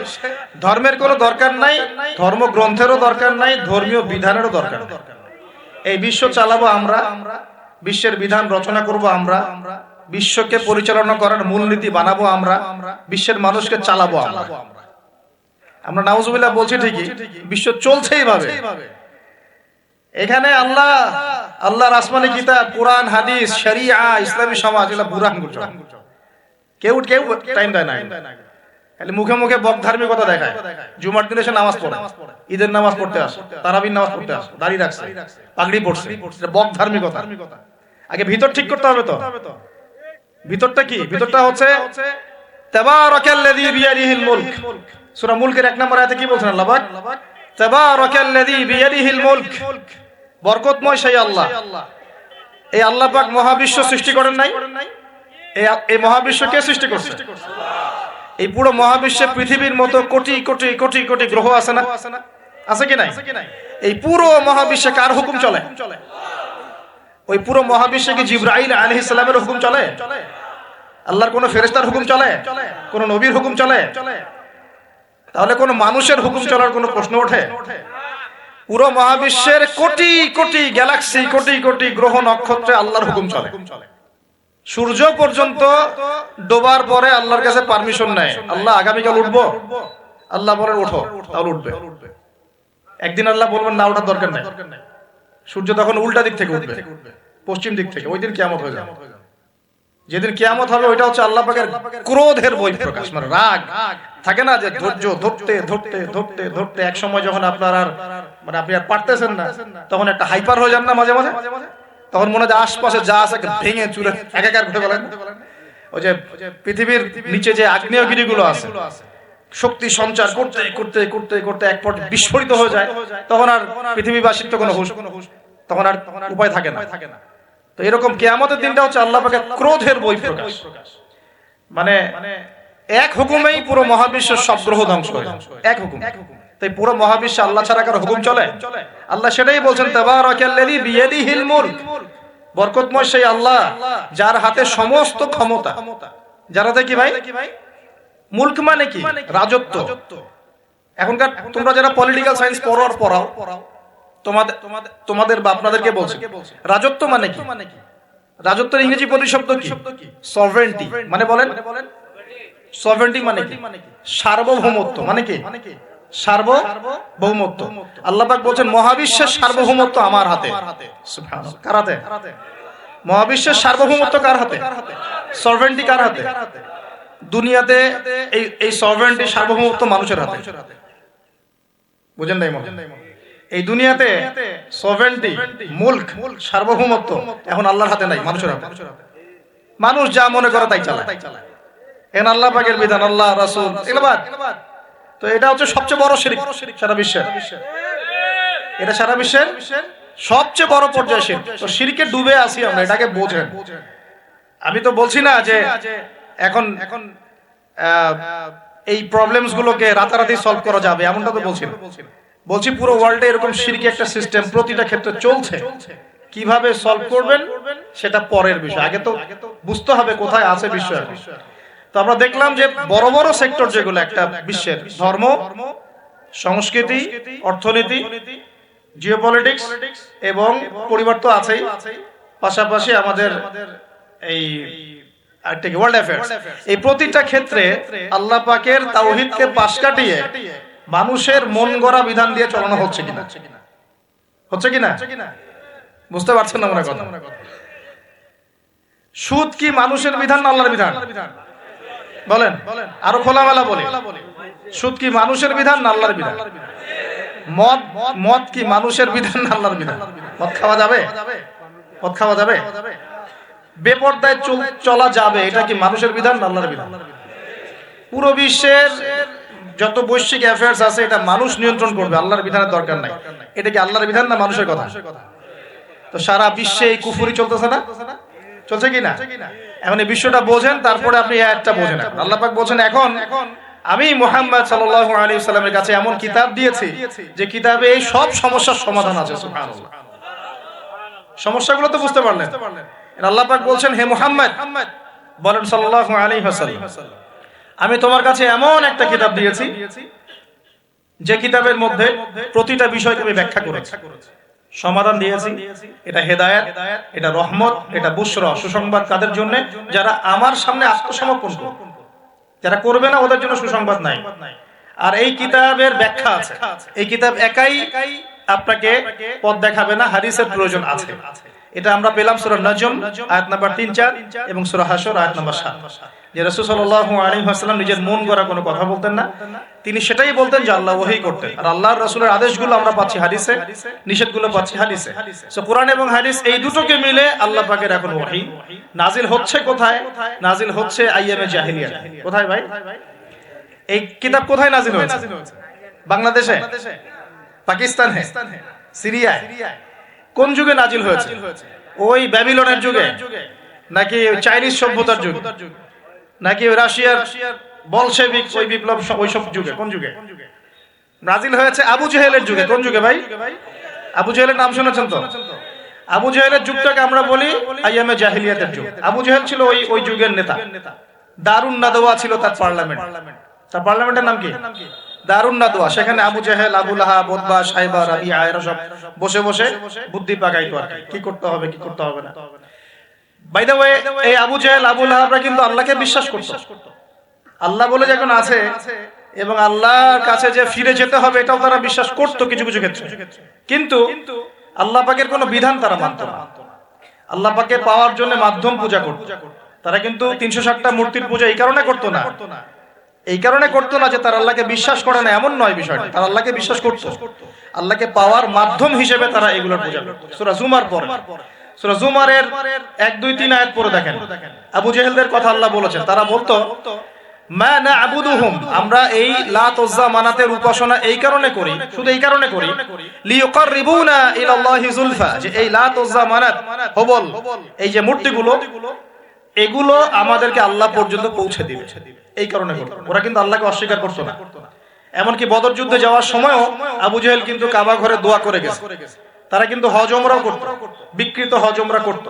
ধর্মের কোনো দরকার নাই, ধর্মগ্রন্থেরও দরকার নাই, ধর্মীয় বিধানেরও দরকার নাই। এই বিশ্ব চালাবো আমরা, বিশ্বের বিধান রচনা করব আমরা, বিশ্বকে পরিচালনা করার মূলনীতি বানাবো আমরা, বিশ্বের মানুষকে চালাবো আমরা। নাউজুবিল্লাহ বলছি ঠিকই, বিশ্ব চলছে এইভাবে। এখানে আল্লাহর আসমানি কিতাব, কোরআন, হাদিস, শরিয়া, ইসলামী সমাজ, এগুলো বুরান গুজব। কেউ টাইম দেয় না, খালি মুখে মুখে বক ধার্মিকতা দেখায়। জুমার দিনে এসে নামাজ পড়ে, ঈদের নামাজ পড়তে আসে, তারাবির নামাজ পড়তে আসে, দাড়ি রাখছে, পাগড়ি পড়ছে, বক ধার্মিকতা। আগে ভিতর ঠিক করতে হবে। তো ভিতরটা কি? ভিতরটা হচ্ছে তাবারাকাল্লাযী বিয়াদিহিল মুলক। সূরা মুলকের 1 নম্বর আয়াতে কি বলছেন আল্লাহ পাক? তাবারাকাল্লাযী বিয়াদিহিল মুলক, বরকতময় সেই আল্লাহ। এই আল্লাহ পাক মহাবিশ্ব সৃষ্টি করেন নাই? এই মহাবিশ্ব কে সৃষ্টি করছে? এই পুরো মহাবিশ্বে পৃথিবীর মতো কোটি কোটি কোটি কোটি গ্রহ আছে না? আছে কি নাই? এই পুরো মহাবিশ্বে কার হুকুম চলে? ওই পুরো মহাবিশ্বে কি জিবরাইল আলাইহিস সালামের হুকুম চলে? আল্লাহর কোন ফেরেশতার হুকুম চলে? কোন নবীর হুকুম চলে? তাহলে কোন মানুষের হুকুম চলার কোন প্রশ্ন ওঠে? পুরো মহাবিশ্বের কোটি কোটি গ্যালাক্সি, কোটি কোটি গ্রহ নক্ষত্রে আল্লাহর হুকুম চলে। সূর্য পর্যন্ত ডোবার পরে আল্লাহর কাছে পারমিশন নেয়, আল্লাহ আগামীকাল উঠবো, আল্লাহ বলেন ওঠো, তাহলে উঠবে। একদিন আল্লাহ বলবেন না, ওঠার দরকার নাই। সূর্য তখন উল্টা দিক থেকে উঠবে, পশ্চিম দিক থেকে। ওই দিন কিয়ামত হয়ে যাবে। যেদিন কিয়ামত হবে, ওইটা হচ্ছে আল্লাহ পাকের ক্রোধের বহিঃপ্রকাশ, মানে রাগ থাকে না, যে ধৈর্য ধরতে ধরতে ধরতে ধরতে এক সময় যখন আপনার আর মানে আপনি আর পারতেছেন না, তখন একটা হাইপার হয়ে যান না মাঝে মাঝে। তখন মনে হয় আশপাশে যা আছে ভেঙে চুরে একাকার করে ফেলেন। ওই যে পৃথিবীর নিচে যে আগ্নেয়গিরিগুলো আছে, শক্তি সঞ্চার করতে করতে করতে করতে এক পর্যায়ে বিস্ফোরিত হয়ে যায়, তখন আর পৃথিবীবাসীর তো কোনো হুঁশ, তখন আর উপায় থাকে না। তো এরকম কিয়ামতের দিনটা হচ্ছে আল্লাহ পাকের ক্রোধের বহিঃপ্রকাশ। মানে এক হুকুমেই পুরো মহাবিশ্বের সব গ্রহ ধ্বংস হয়ে যায়, এক হুকুম। তাই পুরো মহাবিশ্বে আল্লাহ ছাড়া কারো হুকুম চলে? আল্লাহ সেটাই বলছেন, তাবারাকাল্লাযী বিয়াদিহিল মুলক, বরকতময় সেই আল্লাহ যার হাতে সমস্ত ক্ষমতা। যার হাতে কি ভাই? মুলক মানে কি? রাজত্ব। এখনকার তোমরা যারা পলিটিক্যাল সায়েন্স পড়াও, তোমাদের বা আপনাদেরকে বলছে রাজত্ব মানে কি? রাজত্বের ইংরেজি প্রতিশব্দ কি? সভরেন্টি। মানে বলেন, সভরেন্টি মানে কি? সার্বভৌমত্ব। মানে কি? সার্বভৌমত্ব। আল্লাহ পাক বলছেন মহাবিশ্বের সার্বভৌমত্ব আমার হাতে। সুবহানাল্লাহ। কার হাতে? মহাবিশ্বের সার্বভৌমত্ব কার হাতে? সভরেন্টি কার হাতে? দুনিয়াতে এই সভরেন্টি সার্বভৌমত্ব মানুষের হাতে। বুঝেন নাই? এই দুনিয়াতে সভরেন্টি, মুলক, সার্বভৌমত্ব এখন আল্লাহর হাতে নাই, মানুষের হাতে। মানুষ যা মনে করে তাই চালায়। এখন আল্লাহ পাকের বিধান, আল্লাহ রাসূল এগুলো বাদ। তো এটা হচ্ছে সবচেয়ে বড় শিরক সারা বিশ্বের। এটা সারা বিশ্বের সবচেয়ে বড় পর্যায়ে শিরক। তো শিরকে ডুবে আছি আমরা, এটাকে বোঝেন। আমি তো বলছি না যে এখন এই প্রবলেমস গুলোকে রাতারাতি সলভ করা যাবে, এমনটা তো বলছি না। বলছি পুরো ওয়ার্ল্ডে এরকম শিরকি একটা সিস্টেম প্রতিটা ক্ষেত্রে চলছে। কিভাবে সলভ করবেন সেটা পরের বিষয়, আগে তো বুঝতে হবে কোথায় আছে বিষয়। তো আমরা দেখলাম যে বড় বড় সেক্টর যেগুলো একটা বিশ্বের, ধর্ম, সংস্কৃতি, অর্থনীতি, জিওপলিটিক্স এবং পরিবার তো আছেই, পাশাপাশি আমাদের এই ওয়ার্ল্ড অ্যাফেয়ার্স, এই প্রতিটা ক্ষেত্রে আল্লাহ পাকের তাওহীদকে পাশ কাটিয়ে মানুষের মন গড়া বিধান দিয়ে চালানো হচ্ছে কিনা? হচ্ছে কিনা? বুঝতে পারছেন না? কথা সুদ কি মানুষের বিধান না আল্লাহর বিধান? বলেন, আরো খোলামেলা বলি, সুদ কি মানুষের বিধান না আল্লাহর বিধান? মদ কি মানুষের বিধান না আল্লাহর বিধান? মদ খাওয়া যাবে? মদ খাওয়া যাবে? বেপরদায় চলা যাবে, এটা কি মানুষের বিধান না আল্লাহর বিধান? পুরো বিশ্বের যত বৈশ্বিক অ্যাফেয়ার্স আছে এটা মানুষ নিয়ন্ত্রণ করবে, আল্লাহর বিধানের দরকার নাই। এটা কি আল্লাহর বিধান না মানুষের কথা? তো সারা বিশ্বে এই কুফরি চলতেছে না? চলছে কি না? এখন এই বিশ্বটা বোঝেন, তারপরে আপনি একটা বোঝেন। আল্লাহ পাক বলছেন এখন আমি মুহাম্মদ সাল্লাল্লাহু আলাইহি ওয়াসাল্লামের কাছে এমন কিতাব দিয়েছি যে কিতাবে এই সব সমস্যার সমাধান আছে। সুবহানাল্লাহ। সমস্যাগুলো তো বুঝতে পারলেন? আল্লাহ পাক বলছেন হে মুহাম্মদ বলেন সাল্লাল্লাহু আলাইহি ওয়াসাল্লাম, আমি তোমার কাছে এমন একটা কিতাব দিয়েছি যে কিতাবের মধ্যে প্রতিটা বিষয়কে আমি ব্যাখ্যা করেছি, সমাধান দিয়েছি। এটা হেদায়েত, এটা রহমত, এটা বুশরা, সুসংবাদ কাদের জন্য? যারা আমার সামনে আত্মসমর্পণ করবে। যারা করবে না ওদের জন্য সুসংবাদ নাই। আর এই কিতাবের ব্যাখ্যা আছে। এই কিতাব একাই আপনাকে পথ দেখাবে না, হাদিসের প্রয়োজন আছে। এটা আমরা পেলাম সূরা নজম আয়াত নাম্বার 3-4 এবং সূরা হাশর আয়াত নাম্বার 7। যে রাসূল সাল্লাল্লাহু আলাইহি ওয়াসাল্লাম নিজের মন গড়া কোনো কথা বলতেন না, তিনি সেটাই বলতেন যে আল্লাহ ওহী করতেন। আর আল্লাহর রাসূলের আদেশগুলো আমরা পাচ্ছি হাদিসে, নিষেধগুলো পাচ্ছি হাদিসে। সো কোরআন এবং হাদিস এই দুটোকে মিলে আল্লাহ পাকের এখন ওহী নাজিল হচ্ছে। কোথায় নাজিল হচ্ছে? আইয়ামে জাহিলিয়া। কোথায় ভাই? এই কিতাব কোথায় নাজিল হয়েছে? বাংলাদেশে, পাকিস্তানে, সিরিয়ায়। কোন যুগে নাজিল হয়েছে? ওই ব্যাবিলনের যুগে, নাকি চাইনিজ সভ্যতার যুগে, নাকি রাশিয়ার বলশেভিক ওই বিপ্লব ওইসব যুগে? কোন যুগে নাজিল হয়েছে? আবু জেহেলের যুগে। কোন যুগে ভাই? আবু জেহেলের নাম শুনেছেন তো? আবু জেহেলের যুগটাকে আমরা বলি আইয়ামে জাহিলিয়াতের যুগ। আবু জেহেল ছিল ওই যুগের নেতা। দারুন নাদওয়া ছিল তার পার্লামেন্ট। তার পার্লামেন্টের নাম কি? দারুন নাদওয়া। সেখানে আবু জেহেল, আবু লাহাব, উতবা, শাইবা, রাবিয়া এরা সব বসে বসে বুদ্ধি পাকাইতো আর কি করতে হবে কি করতে হবে না। বাই দ্য ওয়ে, এই আবু জেহেল, আবু লাহাবরা কিন্তু আল্লাহকে বিশ্বাস করত। আল্লাহ বলে যখন আছে এবং আল্লাহর কাছে যে ফিরে যেতে হবে এটাও তারা বিশ্বাস করত কিছু কিছু ক্ষেত্রে। কিন্তু আল্লাহ পাকের কোনো বিধান তারা মানত না। আল্লাহ পাকে পাওয়ার জন্য মাধ্যম পূজা করত। তারা কিন্তু 360টা মূর্তির পূজা এই কারণে করতো না, যে তারা আল্লাহকে বিশ্বাস করে না, এমন নয় বিষয়টা। তারা আল্লাহকে বিশ্বাস করত, আল্লাহকে পাওয়ার মাধ্যম হিসেবে তারা এগুলোর পূজা করত। সূরা জুমার পরে সূরা জুমারের 1 2 3 আয়াত পড়ে দেখেন, আবু জেহেলদের কথা আল্লাহ বলেছেন। তারা বলতো মা না'বুদুহুম, আমরা এই লাত উজ্জা মানাতের উপাসনা এই কারণে করি, শুধু এই কারণে করি, লিইউকাররিবুনা ইলাল্লাহি যুলফা, যে এই লাত উজ্জা মানাত হবল, এই যে মূর্তিগুলো, এগুলো আমাদেরকে আল্লাহ পর্যন্ত পৌঁছে দিবে, এই কারণে করত। ওরা কিন্তু আল্লাহকে অস্বীকার করতো না। এমনকি বদর যুদ্ধে যাওয়ার সময়ও আবু জেহেল কিন্তু কাবা ঘরে দোয়া করে গেছে। তারা কিন্তু হজ ওমরাও করত, বিকৃত হজ ওমরা করত।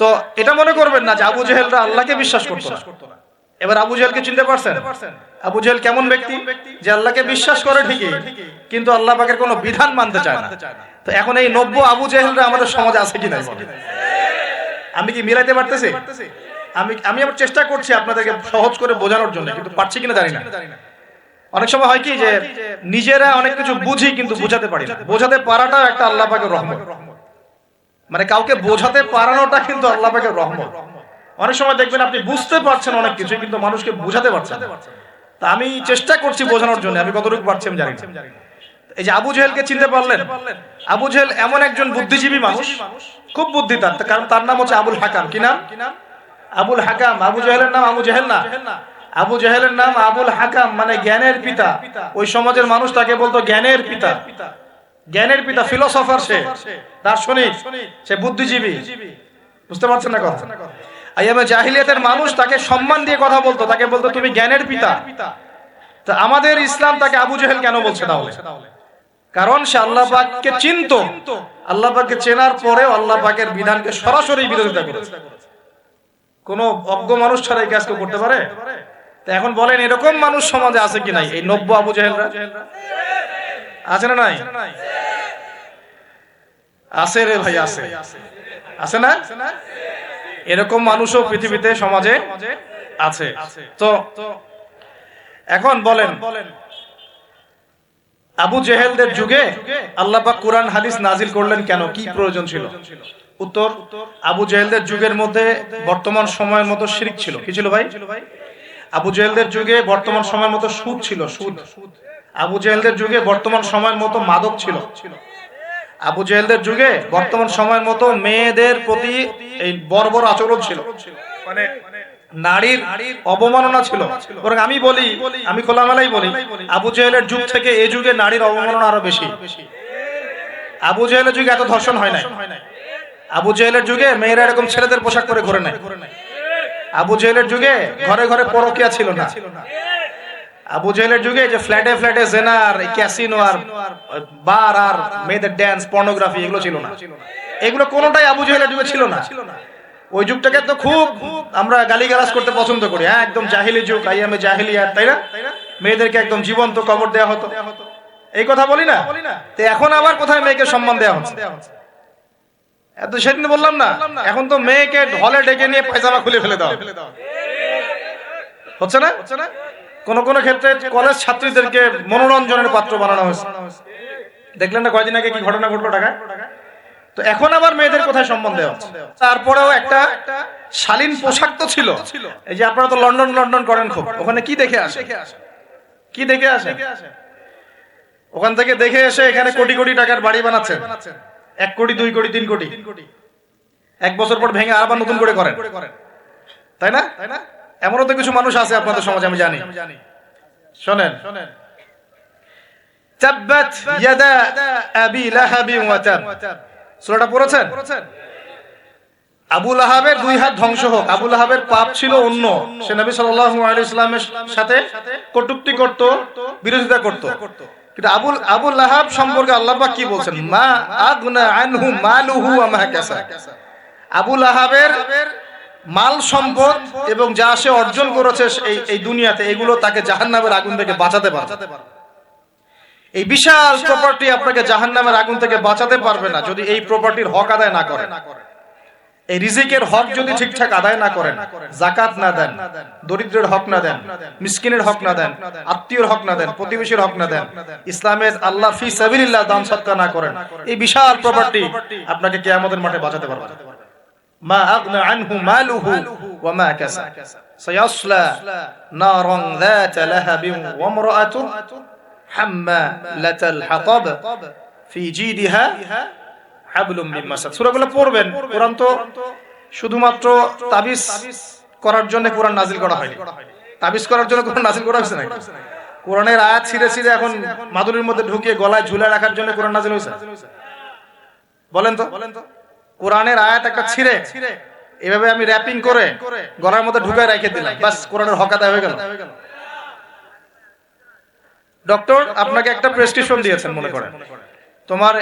তো এটা মনে করবেন না যে আবু জেহেলরা আল্লাহকে বিশ্বাস করতো না। এবার আবু জেহেলকে চিনতে পারছেন? আবু জেহেল কেমন ব্যক্তি, যে আল্লাহকে বিশ্বাস করে ঠিকই, কিন্তু আল্লাহ পাকের কোনো বিধান মানতে চায় না। তো এখন এই 90 আবু জেহেলরা আমাদের সমাজে আছে কি নাই? আমি কি মিলাইতে পারতেছি? আমি আবার চেষ্টা করছি আপনাদেরকে সহজ করে বোঝানোর জন্য, কিন্তু পারছি কিনা জানি না। অনেক সময় হয় কি যে নিজেরা অনেক কিছু বুঝি কিন্তু বোঝাতে পারি না। বোঝাতে পারাটাও একটা আল্লাহ পাকের রহমত। মানে কাউকে বোঝাতে পারানোটা কিন্তু আল্লাহ পাকের রহমত। অনেক সময় দেখবেন আপনি বুঝতে পারছেন অনেক কিছু, কিন্তু মানুষকে বোঝাতে পারছেন না। তা আমি চেষ্টা করছি বোঝানোর জন্য, আমি কতটুকু পারছি আমি জানি না। এই যে আবু জেহেলকে চিনতে পারলেন, আবু জেহেল এমন একজন বুদ্ধিজীবী মানুষ, খুব বুদ্ধি তার, কারণ তার নাম হচ্ছে আবুল হাকাম। কি নাম? আবুল হাকাম। আবু জেহেলের নাম আবু জেহেল না, আবু জেহেলের নাম আবুল হাকাম, মানে জ্ঞানের পিতা। ওই সমাজের মানুষ তাকে বলতো জ্ঞানের পিতা, জ্ঞানের পিতা, ফিলোসফার, সে দার্শনিক, সে বুদ্ধিজীবী। বুঝতে পারছেন না কথা? আইয়ামে জাহিলিয়াতের মানুষ তাকে সম্মান দিয়ে কথা বলতো, তাকে বলতো তুমি জ্ঞানের পিতা। তা আমাদের ইসলাম তাকে আবু জেহেল কেন বলছে তাহলে? কারণ সে আল্লাহ পাককে চিনতো, আল্লাহ পাককে চেনার পরেও আল্লাহ পাকের বিধানকে সরাসরি বিরোধিতা করেছে। কোন অজ্ঞ মানুষ ছাড়া এই কাজ কেউ করতে পারে? তো এখন বলেন এরকম মানুষ সমাজে আছে কি নাই? এই 90 আবু জেহেলরা আছে না নাই? আছে রে ভাই, আছে, আছে না? এরকম মানুষও পৃথিবীতে সমাজে আছে। তো এখন বলেন আবু জেহেলদের যুগে আল্লাহ পাক কুরআন হাদিস নাজিল করলেন কেন? কি প্রয়োজন ছিল? উত্তর, আবু জেহেলদের যুগের মধ্যে বর্তমান সময়ের মতো শিরক ছিল। কি ছিল ভাই? আবু জেহেলদের যুগে বর্তমান সময়ের মতো সুদ ছিল, সুদ। আবু জেহেলদের যুগে বর্তমান সময়ের মতো মাদক ছিল। আবু জেহেলদের যুগে বর্তমান সময়ের মতো মেয়েদের প্রতি এই বর্বর আচরণ ছিল, মানে নারীর অবমাননা ছিল। বরং আমি বলি, আমি খোলামেলাই বলি, আবু জেহেলের যুগ থেকে এই যুগে নারীর অবমাননা আরো বেশি। আবু জেহেলের যুগে এত ধর্ষণ হয় নাই। আবু জেহেলের যুগে মেয়েরা এরকম ছেলেদের পোশাক পরে ঘোরে নাই। আবু জেহেলের যুগে ঘরে ঘরে পরকিয়া ছিল না। আবু জেহেলের যুগে যে ফ্ল্যাটে ফ্ল্যাটে জেনা আর ক্যাসিনো আর বার আর মেয়েদের ড্যান্স, পর্নোগ্রাফি, এগুলো ছিল না। এগুলো কোনোটাই আবু জেহেলের যুগে ছিল না। ওই যুগটাকে তো খুব আমরা গালিগালাজ করতে পছন্দ করি। হ্যাঁ, একদম জাহিলি যুগ, আইয়ামে জাহিলিয়াত, তাই না? মেয়েদেরকে একদম জীবন্ত কবর দেওয়া হতো, এই কথা বলি না? তো এখন আবার কোথায় মেয়েকে সম্মান দেওয়া হচ্ছে? এত সেদিন বললাম না, এখন তো মেয়েকে হলে ডেকে নিয়ে পায়জামা খুলে ফেলে দেওয়া হচ্ছে না? কোন কোন ক্ষেত্রে কলেজ ছাত্রীদেরকে মনোরঞ্জনের পাত্র বানানো হয়েছে। দেখলেন না কয়দিন আগে কি ঘটনা ঘটলো ঢাকায়? তো এখন আবার মেয়েদের কোথায় সম্মান দেওয়া হচ্ছে? তারপরেও একটা শালীন পোশাক তো ছিল। এই যে আপনারা তো লন্ডন লন্ডন করেন খুব, ওখানে কি দেখে আসে? কি দেখে আসে? ওখান থেকে দেখে এসে এখানে কোটি কোটি টাকার বাড়ি বানাচ্ছেন, 1 কোটি 2 কোটি 3 কোটি। 1 বছর পর ভেঙে আবার নতুন করে করেন, তাই না? এমনও তো কিছু মানুষ আছে আপনাদের সমাজে, আমি জানি। শোনেন, তাব্বাত ইয়াদা আবি লাহাব ওয়া তাব, সূরাটা পড়েছেন? আবু লাহাবের 2 হাত ধ্বংস হোক। আবু লাহাবের পাপ ছিল অন্য, সে নবী সাল্লাল্লাহু আলাইহি ওয়াসাল্লামের সাথে কটূক্তি করত, বিরোধিতা করত। কিন্তু আবু লাহাব সম্পর্কে আল্লাহ পাক কি বলছেন? মা আগনা আনহু মালুহু ওয়া মা কাসাব। আবু লাহাবের মাল সম্পদ এবং যা সে অর্জন করেছে এই দুনিয়াতে, এগুলো তাকে জাহান্নামের আগুন থেকে বাঁচাতে পারবে। এই বিশাল প্রপার্টি আপনাকে জাহান্নামের আগুন থেকে বাঁচাতে পারবে না যদি এই প্রপার্টির হক আদায় না করেন। এই রিজিকের হক যদি ঠিকঠাক আদায় না করেন, যাকাত না দেন, দরিদ্রের হক না দেন, মিসকিনের হক না দেন, আত্মীয়র হক না দেন, প্রতিবেশীর হক না দেন, ইসলামের আল্লাহ ফি সাবিলিল্লাহ দান সদকা না করেন, এই বিশাল প্রপার্টি আপনাকে কিয়ামতের মাঠে বাঁচাতে পারবে না। মা আগনা আনহু মালুহু ওয়া মা কাসাব সায়াসলা নারান যাতা লাহাবিন ওয়া ইমরাআতুহু হাম্মালাতাল হাতাব ফি জিদিহা হাবলুম মিন মাসাদ। সূরাগুলো পড়বেন। কোরআন তো শুধুমাত্র তাবিজ করার জন্য কোরআন নাজিল করা হয়নি। তাবিজ করার জন্য কোরআন নাজিল করা হয়েছে নাকি? কোরআনের আয়াত ছিঁড়ে ছিঁড়ে এখন মাদুরির মধ্যে ঢুকিয়ে গলায় ঝুলে রাখার জন্য কোরআন নাজিল হয়েছে? বলেন তো। কোরআনের আয়াত একটা ছিঁড়ে এভাবে আমি র‍্যাপিং করে গলার মধ্যে ঢুকায় রেখে দিলাম, বাস কোরআনের হক আদায় হয়ে গেল। ডক্টর আপনাকে একটা প্রেসক্রিপশন দিয়েছেন, মনে করেন তোমার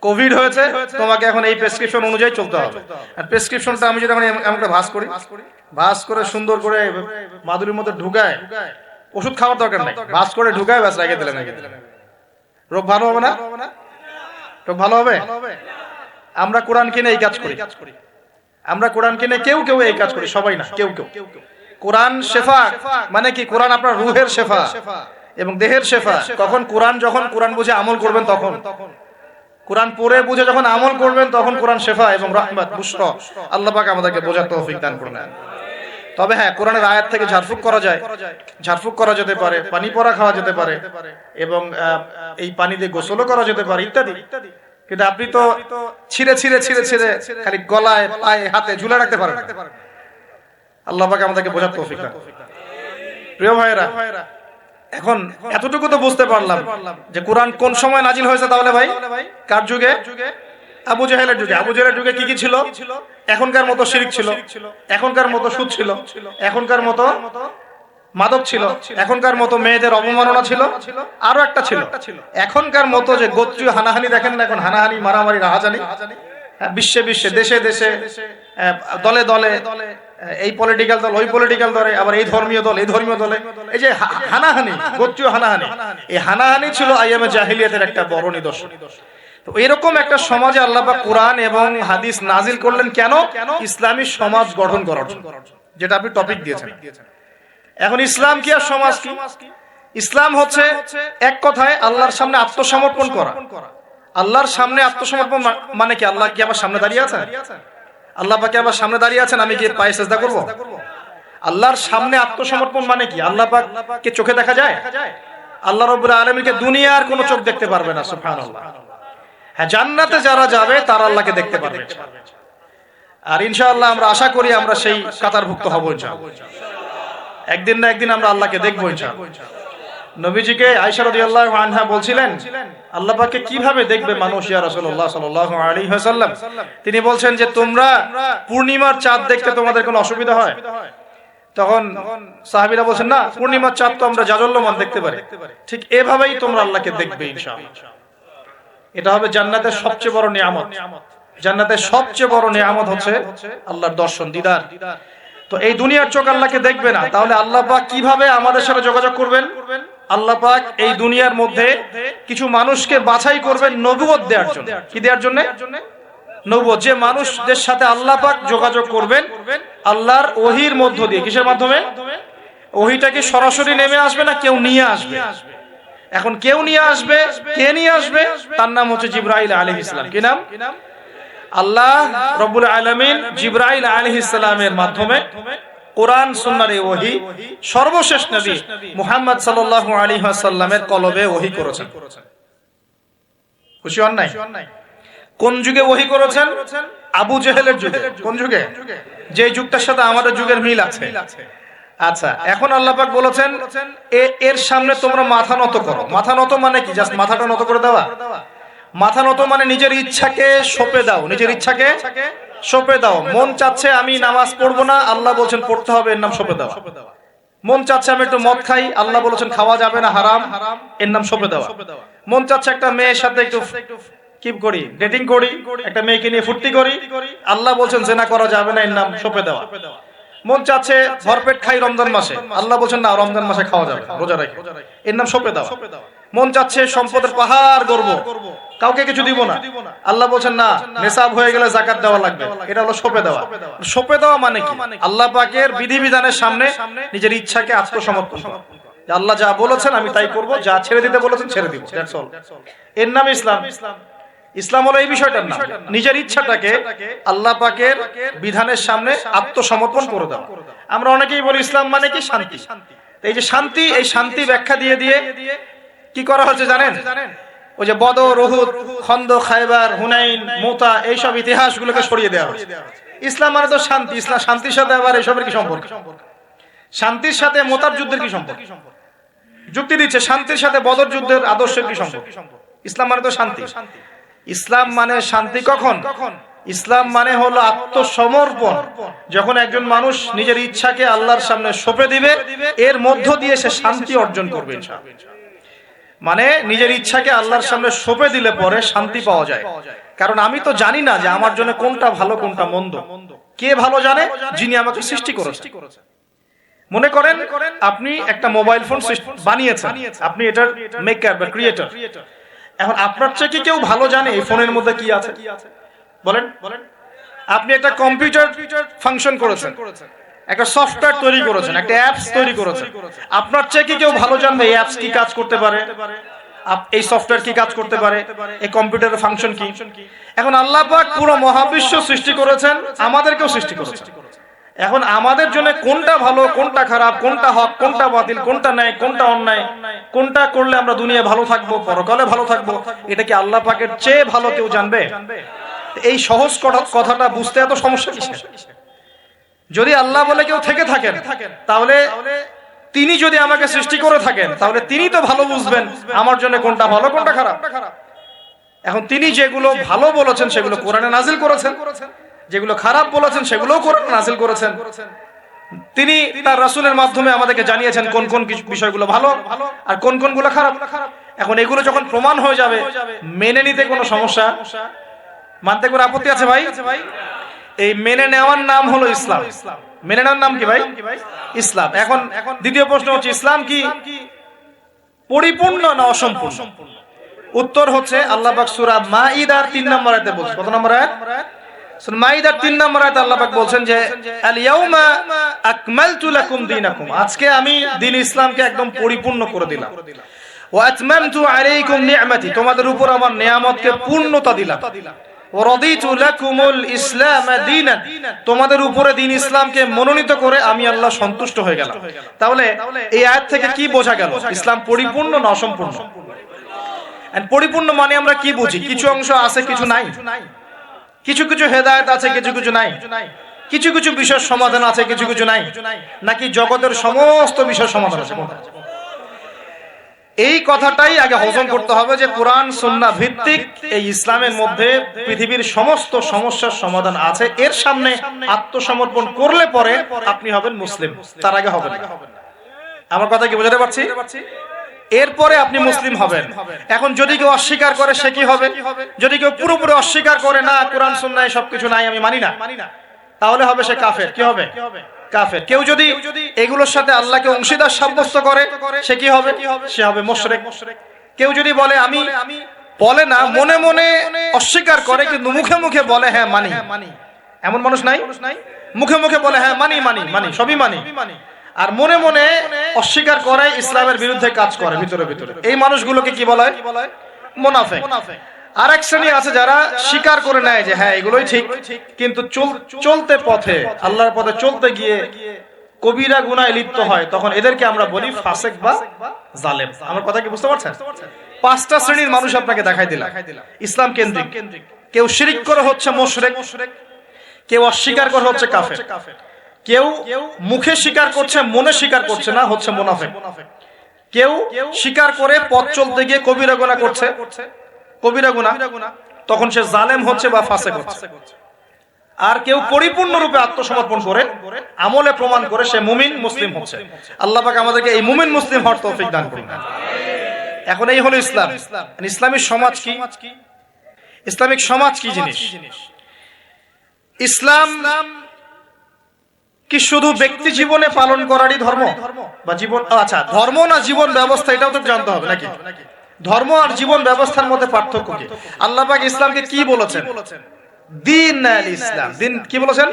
কোভিড হয়েছে, তোমাকে এখন এই প্রেসক্রিপশন অনুযায়ী চলতে হবে। আর প্রেসক্রিপশনটা আমি যদি আমরা ভাঁজ করে সুন্দর করে মাদুরির মধ্যে ঢুকায়, ওষুধ খাওয়ার দরকার নাই, ভাঁজ করে ঢুকায় ব্যাস রেখে দিলেন, রোগ ভালো হবে না? রোগ ভালো হবে? আমরা কোরআন কিনে এই কাজ করি, আমরা কোরআন কিনে কেউ কেউ এই কাজ করি, সবাই না, কেউ কেউ। কোরআন শেফা মানে কি? কোরআন আপনার রুহের শেফা এবং দেহের শেফা। কখন? কোরআন যখন কোরআন বুঝে আমল করবেন তখন, কোরআন পড়ে বুঝে যখন আমল করবেন তখন কোরআন শেফা এবং রহমত বুশরা। আল্লাহ পাক আমাদেরকে বোঝার তৌফিক দান করুন। তবে হ্যাঁ, কোরআনের আয়াত থেকে ঝাড়ফুঁক করা যায়, ঝাড়ফুঁক করা যেতে পারে, পানি পড়া খাওয়া যেতে পারে এবং এই পানি দিয়ে গোসলও করা যেতে পারে ইত্যাদি। কিন্তু আপনি তো ছিঁড়ে ছিঁড়ে ছিঁড়ে ছিঁড়ে খালি গলায় পায়ে হাতে ঝুলে রাখতে পারেন। আল্লাহ পাক আমাদেরকে বোঝার তৌফিক দান। প্রিয় ভাইয়েরা, এখন এতটুকু তো বুঝতে পারলাম যে কোরআন কোন সময় নাজিল হয়েছে। তাহলে ভাই কার যুগে? আবু জাহেলের যুগে। আবু জাহেলের যুগে কি কি ছিল? এখনকার মতো শিরক ছিল, এখনকার মতো সুদ ছিল, এখনকার মতো মাদক ছিল, এখনকার মতো মেয়েদের অবমাননা ছিল, আরো একটা ছিল এখনকার মতো যে গোত্রীয় হানাহানি, দেখেন না এখন হানাহানি, মারামারি, রাহাজানি, বিশ্বে বিশ্বে, দেশে দেশে, দলে দলে, এই পলিটিক্যাল দল ওই পলিটিক্যাল দলে, আবার এই ধর্মীয় দল এই ধর্মীয় দলে, এই যে হানাহানি, গোত্রীয় হানাহানি, এই হানাহানি ছিল আইয়ামে জাহিলিয়াতের একটা বড় নিদর্শন। তো এরকম একটা সমাজে আল্লাহ পাক কোরআন এবং হাদিস নাজিল করলেন কেন? ইসলামী সমাজ গঠন করার জন্য, যেটা আপনি টপিক দিয়েছেন। এখন ইসলাম কি আর সমাজ কি? ইসলাম হচ্ছে এক কথায় আল্লাহর সামনে আত্মসমর্পণ করা। আল্লাহর সামনে আত্মসমর্পণ মানে কি? আল্লাহ কি আমার সামনে দাঁড়িয়ে আছেন? আল্লাহ পাক আমার সামনে দাঁড়িয়ে আছেন, আমি কি পায়ে সিজদা করব? আল্লাহর সামনে আত্মসমর্পণ মানে কি? আল্লাহ পাক কে চোখে দেখা যায়? আল্লাহ রাব্বুল আলামিনকে দুনিয়ার কোনো চোখ দেখতে পারবে না, সুবহানাল্লাহ। হ্যাঁ, জান্নাতে যারা যাবে তারা আল্লাহকে দেখতে পারবে। আর ইনশাআল্লাহ আমরা আশা করি আমরা সেই কাতারভুক্ত হব ইনশাআল্লাহ। একদিন না একদিন আমরা আল্লাহকে দেখব ইনশাআল্লাহ। নবীজিকে আয়েশা রাদিয়াল্লাহু আনহা বলছিলেন, আল্লাহ পাককে কিভাবে দেখবে মানুষ ইয়া রাসূলুল্লাহ সাল্লাল্লাহু আলাইহি ওয়াসাল্লাম? তিনি বলছেন যে তোমরা পূর্ণিমার চাঁদ দেখতে তোমাদের কোনো অসুবিধা হয়? তখন সাহাবীরা বলছেন, না, পূর্ণিমার চাঁদ তো আমরা জাজল্যমান দেখতে পারি। ঠিক এভাবেই তোমরা আল্লাহকে দেখবে ইনশাআল্লাহ। এটা হবে জান্নাতের সবচেয়ে বড় নিয়ামত। জান্নাতের সবচেয়ে বড় নিয়ামত হচ্ছে আল্লাহর দর্শন, দিদার। তো এই দুনিয়ার চোখ আল্লাহকে দেখবে না, তাহলে আল্লাহ পাক কিভাবে আমাদের সাথে যোগাযোগ করবেন? আল্লাহ পাক এই দুনিয়ার মধ্যে কিছু মানুষকে বাছাই করবেন নবুয়ত দেওয়ার জন্য। কি দেওয়ার জন্য? নবুয়ত। যে মানুষদের সাথে আল্লাহ পাক যোগাযোগ করবেন আল্লাহর ওহীর মধ্য দিয়ে। কিসের মাধ্যমে? ওহীটা কি সরাসরি নেমে আসবে না কেউ নিয়ে আসবে? এখন কেউ নিয়ে আসবে, কে নিয়ে আসবে? তার নাম হচ্ছে জিবরাইল আলাইহিস সালাম। কি নাম? আল্লাহ রব্বুল আলামিন জিবরাইল আলাইহিস সালামের মাধ্যমে কোরআন সুন্নাহর ওহী সর্বশেষ নবী মুহাম্মদ সাল্লাল্লাহু আলাইহি ওয়াসাল্লামের কলবে ওহী করেছেন। খুশি হন নাই? কোন যুগে ওহী করেছেন? আবু জেহেলের যুগে। কোন যুগে? যে যুগটার সাথে আমাদের যুগের মিল আছে। আচ্ছা, এখন আল্লাহ পাক বলেছেন এর সামনে তোমরা মাথা নত করো। মাথা নত মানে কি? জাস্ট মাথাটা নত করে দেওয়া? মাথা নত মানে নিজের ইচ্ছাকে সঁপে দাও, নিজের ইচ্ছাকে সঁপে দাও। মন চাচ্ছে আমি নামাজ পড়বো না, আল্লাহ বলছেন পড়তে হবে, এর নাম সঁপে দেওয়া। মন চাচ্ছে আমি একটু মদ খাই, আল্লাহ বলেছেন খাওয়া যাবে না, হারাম, এর নাম সঁপে দেওয়া। মন চাচ্ছে একটা মেয়ের সাথে একটু কি করি, ডেটিং করি, একটা মেয়েকে নিয়ে ফুর্তি করি, আল্লাহ বলছেন জিনা করা যাবে না, এর নাম সঁপে দেওয়া। মন চাচ্ছে ভরপেট খাই রমজান মাসে, আল্লাহ বলছেন না, রমজান মাসে খাওয়া যাবে, রোজা রাখি, এর নাম সঁপে দেওয়া। মন চাচ্ছে সম্পদের পাহাড় গর্ব, কাউকে কিছু দিব না, আল্লাহ বলছেন না, নেশাব হয়ে গেলে যাকাত দেওয়া লাগবে, এটা হলো সঁপে দেওয়া। সঁপে দেওয়া মানে কি? আল্লাহ পাকের বিধিবিধানের সামনে নিজের ইচ্ছাকে আত্মসমর্পণ করা। আল্লাহ যা বলেছেন আমি তাই করব, যা ছেড়ে দিতে বলেছেন ছেড়ে দিব, দ্যাটস অল। এর নাম ইসলাম। ইসলাম হলো এই বিষয়টার নাম, নিজের ইচ্ছাটাকে আল্লাহ পাকের বিধানের সামনে আত্মসমর্পণ করে দেওয়া। আমরা অনেকেই বলি ইসলাম মানে কি? শান্তি। এই যে শান্তি, এই শান্তি ব্যাখ্যা দিয়ে দিয়ে কি করা হচ্ছে জানেন? ওই যে বদর, উহুদ, খন্দক, খায়বার, হুনাইন, মুতা, এইসব ইতিহাসগুলোকে সরিয়ে দেওয়া হয়েছে। ইসলাম মানে তো শান্তি। ইসলাম শান্তির সাথে আবার এসবের কি সম্পর্ক? শান্তির সাথে মুতার যুদ্ধের কি সম্পর্ক? যুক্তি দিচ্ছে শান্তির সাথে বদর যুদ্ধের আদর্শের কি সম্পর্ক? ইসলাম মানে তো শান্তি। ইসলাম মানে শান্তি কখন? ইসলাম মানে হলো আত্মসমর্পণ। যখন একজন মানুষ নিজের ইচ্ছাকে আল্লাহর সামনে সঁপে দিবে, এর মধ্য দিয়ে সে শান্তি অর্জন করবে ইনশাআল্লাহ। মানে নিজের ইচ্ছাকে আল্লাহর সামনে সঁপে দিলে পরে শান্তি পাওয়া যায়। কারণ আমি তো জানি না যে আমার জন্য কোনটা ভালো কোনটা মন্দ। কে ভালো জানে? যিনি আমাকে সৃষ্টি করেছেন। মনে করেন আপনি একটা মোবাইল ফোন বানিয়েছেন, আপনি এটার মেকার বা ক্রিয়েটর। এখন আপনার চেয়ে কি কেউ ভালো জানে এই ফোনের মধ্যে কি আছে? বলেন। আপনি একটা কম্পিউটার ফাংশন করেছেন, একটা সফটওয়্যার তৈরি করেছেন, একটা অ্যাপস তৈরি করেছেন। আপনার চেয়ে কি কেউ ভালো জানবে এই অ্যাপস কি কাজ করতে পারে, এই সফটওয়্যার কি কাজ করতে পারে, এই কম্পিউটারের ফাংশন কি? এখন আল্লাহ পাক পুরো মহাবিশ্ব সৃষ্টি করেছেন, আমাদেরকেও সৃষ্টি করেছেন। এখন আমাদের জন্য কোনটা ভালো কোনটা খারাপ, কোনটা হক কোনটা বাতিল, কোনটা ন্যায় কোনটা অন্যায়, কোনটা করলে আমরা দুনিয়া ভালো থাকবো, পরকালে ভালো থাকবো, এটা কি আল্লাহ পাকের চেয়ে ভালো কেউ জানবে? এই সহজ কথাটা বুঝতে এত সমস্যা কিসের? যদি আল্লাহ বলে কেউ থেকে থাকেন, তাহলে তিনি যদি আমাকে সৃষ্টি করে থাকেন, তাহলে তিনি তো ভালো বুঝবেন আমার জন্য কোনটা ভালো কোনটা খারাপ। এখন তিনি যেগুলো ভালো বলেছেন সেগুলো কোরআনে নাজিল করেছেন, যেগুলো খারাপ বলেছেন সেগুলোও কোরআনে নাজিল করেছেন। তিনি তার রাসূলের মাধ্যমে আমাদেরকে জানিয়েছেন কোন কোন বিষয়গুলো ভালো আর কোন কোনগুলো খারাপ। এখন এগুলো যখন প্রমাণ হয়ে যাবে, মেনে নিতে কোনো সমস্যা, মানতে কোনো আপত্তি আছে ভাই? এই মেনে নেওয়ার নাম হলো ইসলাম। মেনে নেওয়ার নাম কি ভাই? ইসলাম। এখন দ্বিতীয় প্রশ্ন হচ্ছে, ইসলাম কি পরিপূর্ণ না অসম্পূর্ণ? উত্তর হচ্ছে আল্লাহ পাক সূরা মাইদার 3 নম্বর আয়াতে বলছেন। কত নম্বর আয়াত? সূরা মাইদার 3 নম্বর আয়াতে আল্লাহ পাক বলছেন যে আল ইয়াউমা আকমালতু লাকুম দীনাকুম, আজকে আমি দ্বীন ইসলামকে একদম পরিপূর্ণ করে দিলাম। ওয়া আতমামতু আলাইকুম নি'মাতি, তোমাদের উপর আমার নিয়ামতকে পূর্ণতা দিলাম। ওয়া রাদিতু লাকুমুল ইসলাম দীনান, তোমাদের উপরে দ্বীন ইসলামকে মনোনীত করে আমি আল্লাহ সন্তুষ্ট হয়ে গেলাম। তাহলে এই আয়াত থেকে কি বোঝা গেল? ইসলাম পরিপূর্ণ না অসম্পূর্ণ? পরিপূর্ণ মানে আমরা কি বুঝি? কিছু অংশ আছে কিছু নাই, কিছু কিছু হেদায়েত আছে কিছু কিছু নাই, কিছু কিছু বিষয়ের সমাধান আছে কিছু কিছু নাই, নাকি জগতের সমস্ত বিষয়ের সমাধান আছে? এই কথাটাই আগে হজম করতে হবে যে কোরআন সুন্নাহ ভিত্তিক এই ইসলামের মধ্যে পৃথিবীর সমস্ত সমস্যার সমাধান আছে। এর সামনে আত্মসমর্পণ করলে পরে আপনি হবেন মুসলিম, তার আগে হবেন না। আমার কথা কি বোঝাতে পারছি? এরপরে আপনি মুসলিম হবেন। এখন যদি কেউ অস্বীকার করে সে কি হবে? যদি কেউ পুরোপুরি অস্বীকার করে, না কোরআন সুন্নাহ সবকিছু নাই আমি মানি না, তাহলে হবে সে কাফের। কি হবে? কাফের। কেউ যদি এগুলোর সাথে আল্লাহকে অংশীদার সাব্যস্ত করে সে কি হবে? সে হবে মুশরিক। কেউ যদি বলে আমি বলে না, মনে মনে অস্বীকার করে কিন্তু মুখে মুখে বলে হ্যাঁ মানি, এমন মানুষ নাই? মুখে মুখে বলে হ্যাঁ মানি মানি মানি সবই মানি, আর মনে মনে অস্বীকার করে, ইসলামের বিরুদ্ধে কাজ করে ভিতরে ভিতরে। এই মানুষগুলোকে কি বলা হয়? মুনাফিক। আরেক শ্রেণী আছে যারা স্বীকার করে নেয় যে হ্যাঁ এগুলোই ঠিক, কিন্তু চলতে পথে আল্লাহর পথে চলতে গিয়ে কবিরা গুনাহে লিপ্ত হয়, তখন এদেরকে আমরা বলি ফাসিক বা জালেম। আমার কথা কি বুঝতে পারছেন? 5টা শ্রেণীর মানুষ আপনাকে দেখাই দিলাম ইসলাম কেন্দ্রিক। কেউ শিরক করে হচ্ছে মুশরিক, কেউ অস্বীকার করে হচ্ছে কাফের, কেউ মুখে স্বীকার করছে মনে স্বীকার করছে না, হচ্ছে মুনাফিক। কেউ স্বীকার করে পথ চলতে গিয়ে কবিরা গুনাহ করছে, কবিরা গুনাহ, তখন সে জালেম হচ্ছে বা ফাসিক হচ্ছে। আর কেউ পরিপূর্ণ রূপে আত্মসমর্পণ করে আমলে প্রমাণ করে সে মুমিন মুসলিম হচ্ছে। আল্লাহ পাক আমাদেরকে এই মুমিন মুসলিম হওয়ার তৌফিক দান করুন। এখন এই হলো ইসলাম। ইসলামিক সমাজ কি? ইসলামিক সমাজ কি জিনিস? ইসলাম কি শুধু ব্যক্তি জীবনে পালন করারই ধর্ম বা জীবন? আচ্ছা, ধর্ম না জীবন ব্যবস্থা, এটাও তো জানতে হবে নাকি? ধর্ম আর জীবন ব্যবস্থার মধ্যে পার্থক্য কি? আল্লাহ পাক ইসলামকে কি বলেছেন? দিন আল ইসলাম। দিন কি বলেছেন?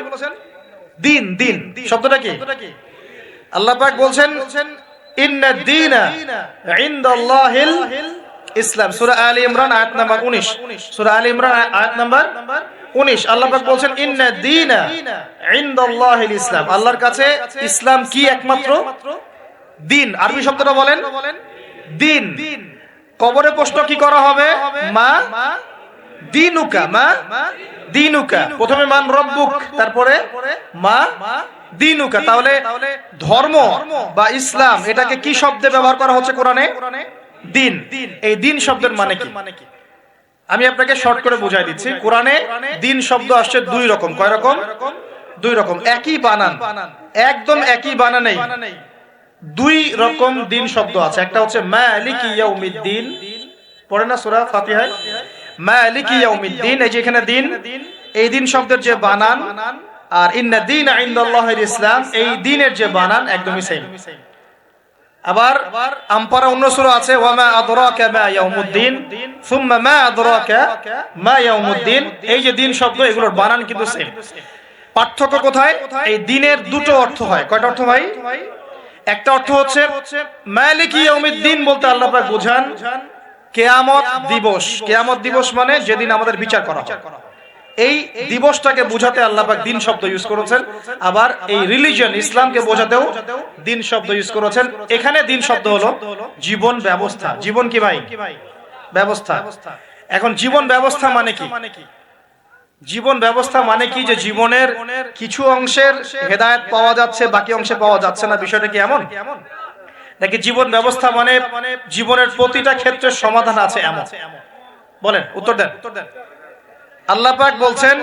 দিন। দিন শব্দটা কি? আল্লাহ পাক বলছেন ইন্নাদ দীনা ইনদাল্লাহিল ইসলাম। সূরা আলে ইমরান আয়াত নাম্বার 19। সূরা আলে ইমরান আয়াত নাম্বার 19 আল্লাহ পাক বলছেন ইন্নাদ দীনা ইনদাল্লাহিল ইসলাম। আল্লাহর কাছে ইসলাম কি? একমাত্র দিন। আরবি শব্দটা বলেন দিন। কবরে প্রশ্ন কি করা হবে? মা দিনুকা, মা দিনুকা। প্রথমে মান রব্বুক, তারপরে মা দিনুকা। তাহলে ধর্ম বা ইসলাম এটাকে কি শব্দে ব্যবহার করা হচ্ছে কোরআনে? দিন। এই দিন শব্দের মানে কি? আমি আপনাকে শর্ট করে বুঝাই দিচ্ছি। কোরআনে দিন শব্দ আসছে দুই রকম। কয় রকম? দুই রকম। একই বানান, একদম একই বানানেই দুই রকম দিন শব্দ আছে। একটা হচ্ছে মালিকি ইয়াউমিদ্দিন, পড়ে না সূরা ফাতিহায়, মালিকি ইয়াউমিদ্দিন। এই যে এখানে দিন, এই দিন শব্দের যে বানান আর ইন্না দীনা ইনদাল্লাহিল ইসলাম, এই দিনের যে বানান একদমই সেম। আবার আমপারা অন্য সূরা আছে ওয়া মা আদরাকা মা ইয়াউমুদ্দিন সুম্মা মা আদরাকা মা ইয়াউমুদ্দিন। এই যে দিন শব্দ, এগুলোর বানান কিন্তু সেম। পার্থক্য কোথায়? এই দিনের দুটো অর্থ হয়। কয়টা অর্থ ভাই? একটা অর্থ হচ্ছে মালিকি ইয়াউমিদ্দিন বলতে আল্লাহ পাক বোঝান কিয়ামত দিবস। কিয়ামত দিবস মানে যেদিন আমাদের বিচার করা হবে, এই দিবসটাকে বোঝাতে আল্লাহ পাক দিন শব্দ ইউজ করেছেন। আবার এই রিলিজিয়ন ইসলামকে বোঝাতেও দিন শব্দ ইউজ করেছেন। এখানে দিন শব্দ হলো জীবন ব্যবস্থা। জীবন কি ভাই? ব্যবস্থা। এখন জীবন ব্যবস্থা মানে কি? জীবন ব্যবস্থা মানে কি? যে জীবনের কিছু অংশের হেদায়েত পাওয়া যাচ্ছে, বাকি অংশে পাওয়া যাচ্ছে না। বিষয়টা কি এমন নাকি জীবন ব্যবস্থা মানে জীবনের প্রতিটা ক্ষেত্রে সমাধান আছে এমন? বলেন, উত্তর দেন। আল্লাহ পাক বলছেন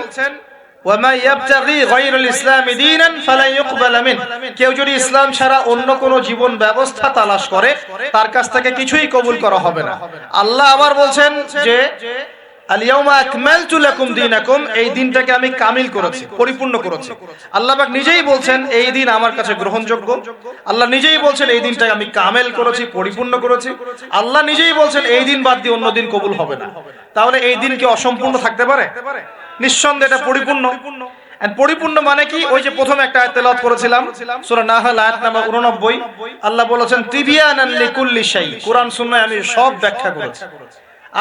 ওয়ামা ইয়াবতাগি গায়রুল ইসলামি দীনান ফালান ইউকবালা মিন। কেউ যদি ইসলাম ছাড়া অন্য কোন জীবন ব্যবস্থা তালাশ করে, তার কাছ থেকে কিছুই কবুল করা হবে না। আল্লাহ আবার বলছেন যে আল ইয়াউমা আকমালতু লাকুম দীনাকুম, এই দিনটাকে আমি কামিল করেছি, পরিপূর্ণ করেছি। আল্লাহ পাক নিজেই বলছেন এই দিন আমার কাছে গ্রহণযোগ্য। আল্লাহ নিজেই বলছেন এই দিনটাকে আমি কামিল করেছি, পরিপূর্ণ করেছি। আল্লাহ নিজেই বলছেন এই দিন বাদ দিয়ে অন্য দিন কবুল হবে না। তাহলে এই দিন কি অসম্পূর্ণ থাকতে পারে? নিঃসন্দেহে এটা পরিপূর্ণ। এন্ড পরিপূর্ণ মানে কি? ওই যে প্রথমে একটা আয়াত তেলাওয়াত করেছিলাম সূরা নাহল আয়াত নাম্বার 89, আল্লাহ বলেছেন তিবিয়ানান লিকুল্লি শাই। কোরআন সুন্নাহয় আমি সব ব্যাখ্যা করেছি।